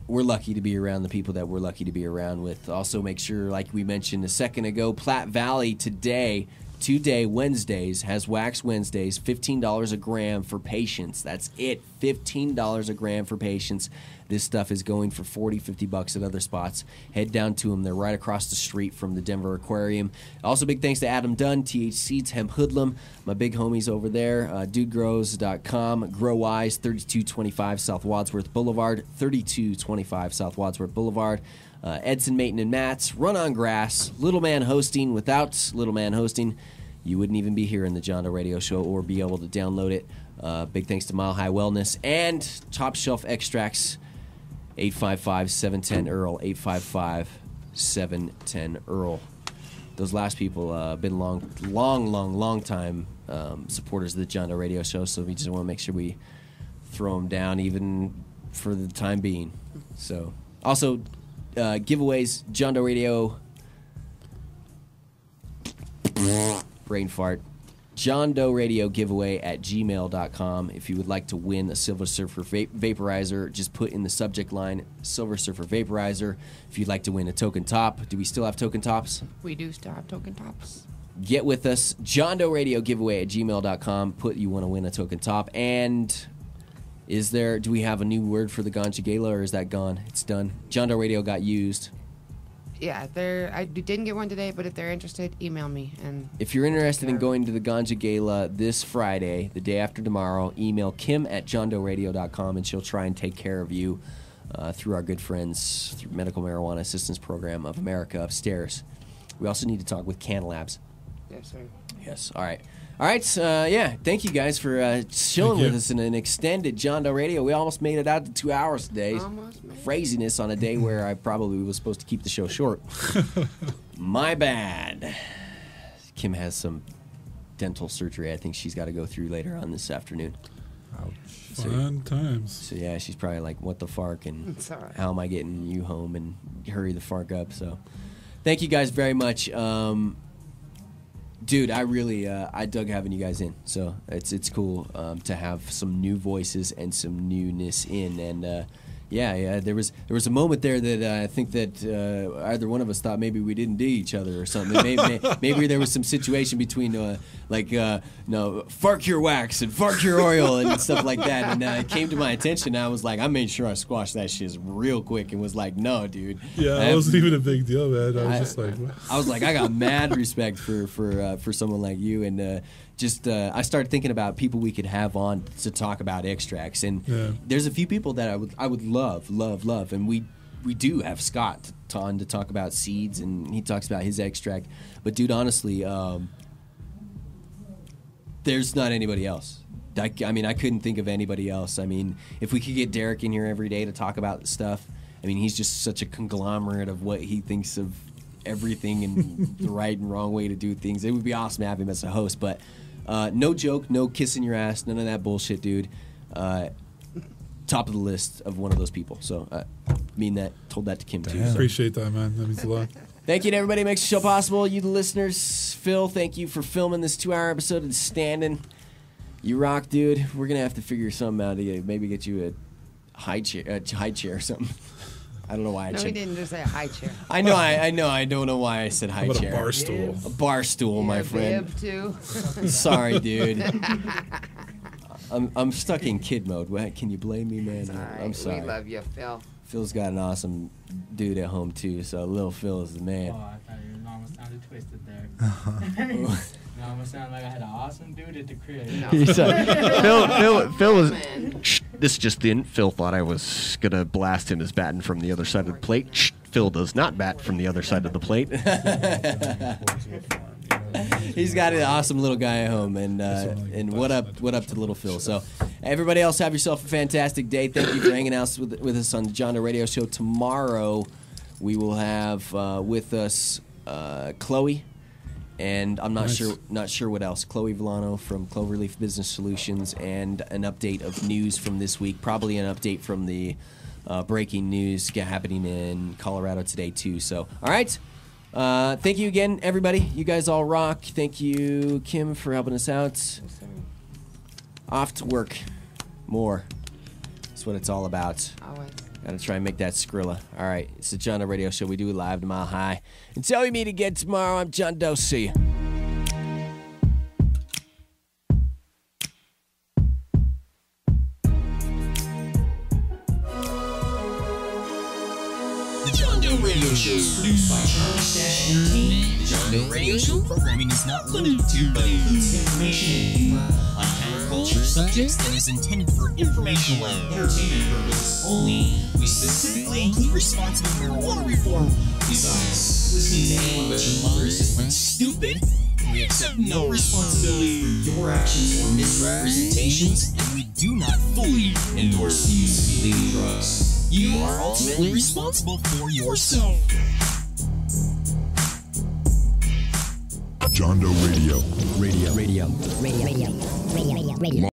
We're lucky to be around the people that we're lucky to be around with. Also, make sure, like we mentioned a second ago, Platte Valley today. Today, Wednesdays, has Wax Wednesdays, $15 a gram for patients. That's it, $15 a gram for patients. This stuff is going for $40, $50 at other spots. Head down to them. They're right across the street from the Denver Aquarium. Also, big thanks to Adam Dunn, TH Seeds, Hemp Hoodlum, my big homies over there, dudegrows.com, Grow Wise, 3225 South Wadsworth Boulevard, 3225 South Wadsworth Boulevard. Edson, Mayton, and Mats, Run on Grass, Little Man Hosting. Without Little Man Hosting, you wouldn't even be here in the John Doe Radio Show or be able to download it. Big thanks to Mile High Wellness and Top Shelf Extracts, 855-710-EARL, 855-710-EARL. Those last people have been long time supporters of the John Doe Radio Show, so we just want to make sure we throw them down even for the time being. So, also, giveaways, John Doe Radio, brain fart, John Doe Radio giveaway at gmail.com. If you would like to win a Silver Surfer vaporizer, just put in the subject line Silver Surfer vaporizer. If you'd like to win a token top, do we still have token tops? We do still have token tops. Get with us, John Doe Radio giveaway at gmail.com. Put you want to win a token top. And do we have a new word for the Ganja Gala, or is that gone? It's done. John Doe Radio got used. Yeah, I didn't get one today, but if they're interested, email me. And if you're interested in going to the Ganja Gala this Friday, the day after tomorrow, email Kim at johndoeradio.com, and she'll try and take care of you. through our good friends through Medical Marijuana Assistance Program of America upstairs. We also need to talk with Can Labs. Yes, sir. Yes. All right. All right. Yeah. Thank you guys for chilling with us in an extended John Doe Radio. We almost made it out to 2 hours today. Craziness on a day where I probably was supposed to keep the show short. My bad. Kim has some dental surgery I think she's got to go through later on this afternoon. Ouch. Fun times. So yeah, she's probably like, what the fark, and It's all right. how am I getting you home, and hurry the fark up. So thank you guys very much. Dude, I really I dug having you guys in. So it's cool to have some new voices and some newness in. And yeah, there was a moment there that I think that either one of us thought maybe we didn't dig each other or something. Maybe there was some situation between fark your wax and fark your oil and stuff like that. And it came to my attention. And I was like, I made sure I squashed that shit real quick and was like, no, dude. Yeah, it wasn't even a big deal, man. I was just like, what? I was like, I got mad respect for someone like you, and I started thinking about people we could have on to talk about extracts, and there's a few people that I would love, and we do have Scott on to talk about seeds, and he talks about his extract. But dude, honestly, there's not anybody else. I mean, I couldn't think of anybody else. I mean, if we could get Derek in here every day to talk about stuff, I mean, he's just such a conglomerate of what he thinks of everything and the right and wrong way to do things. It would be awesome to have him as a host, but no joke, no kissing your ass, none of that bullshit, dude. Top of the list of one of those people. So told that to Kim too. So. Appreciate that, man. That means a lot. Thank you to everybody who makes the show possible. You, the listeners. Phil, thank you for filming this 2-hour episode of Standing. You rock, dude. We're going to have to figure something out. Maybe get you a high chair or something. I don't know why I No, we didn't just say a high chair. I know. I don't know why I said high How about chair. a bar stool? A bar stool, my friend. Bib too. Sorry, dude. I'm stuck in kid mode. Can you blame me, man? Right. I'm sorry. We love you, Phil. Phil's got an awesome dude at home too. So little Phil is the man. Oh, I thought your mama sounded twisted there. Mama sounded like I had an awesome dude at the crib. No. Phil was. This just in. Phil thought I was gonna blast him as batting from the other side of the plate. Phil does not bat from the other side of the plate. He's got an awesome little guy at home, and what up to little Phil. So everybody else, have yourself a fantastic day. Thank you for hanging out with us on the John Doe Radio Show. Tomorrow we will have with us Chloe, and I'm not sure what else. Chloe Villano from Cloverleaf Business Solutions, and an update of news from this week. Probably an update from the breaking news happening in Colorado today too. So all right. Thank you again, everybody. You guys all rock. Thank you, Kim, for helping us out. Off to work. More. That's what it's all about. Always. Gotta try and make that Skrilla. All right. It's the John Doe Radio Show. We do it live to Mile High. Until we meet again tomorrow, I'm John Doe. See you. Radio Show is produced by Charles-Team. The John Doe Radio Show programming is not limited to information on agriculture subjects and is intended for informational and entertainment purposes only. We specifically include responsible marijuana reform. Besides, listening to anyone mention others is stupid. We accept no responsibility for your actions or misrepresentations, and we do not fully endorse the use of illegal drugs. You are ultimately responsible for yourself. John Doe Radio. Radio.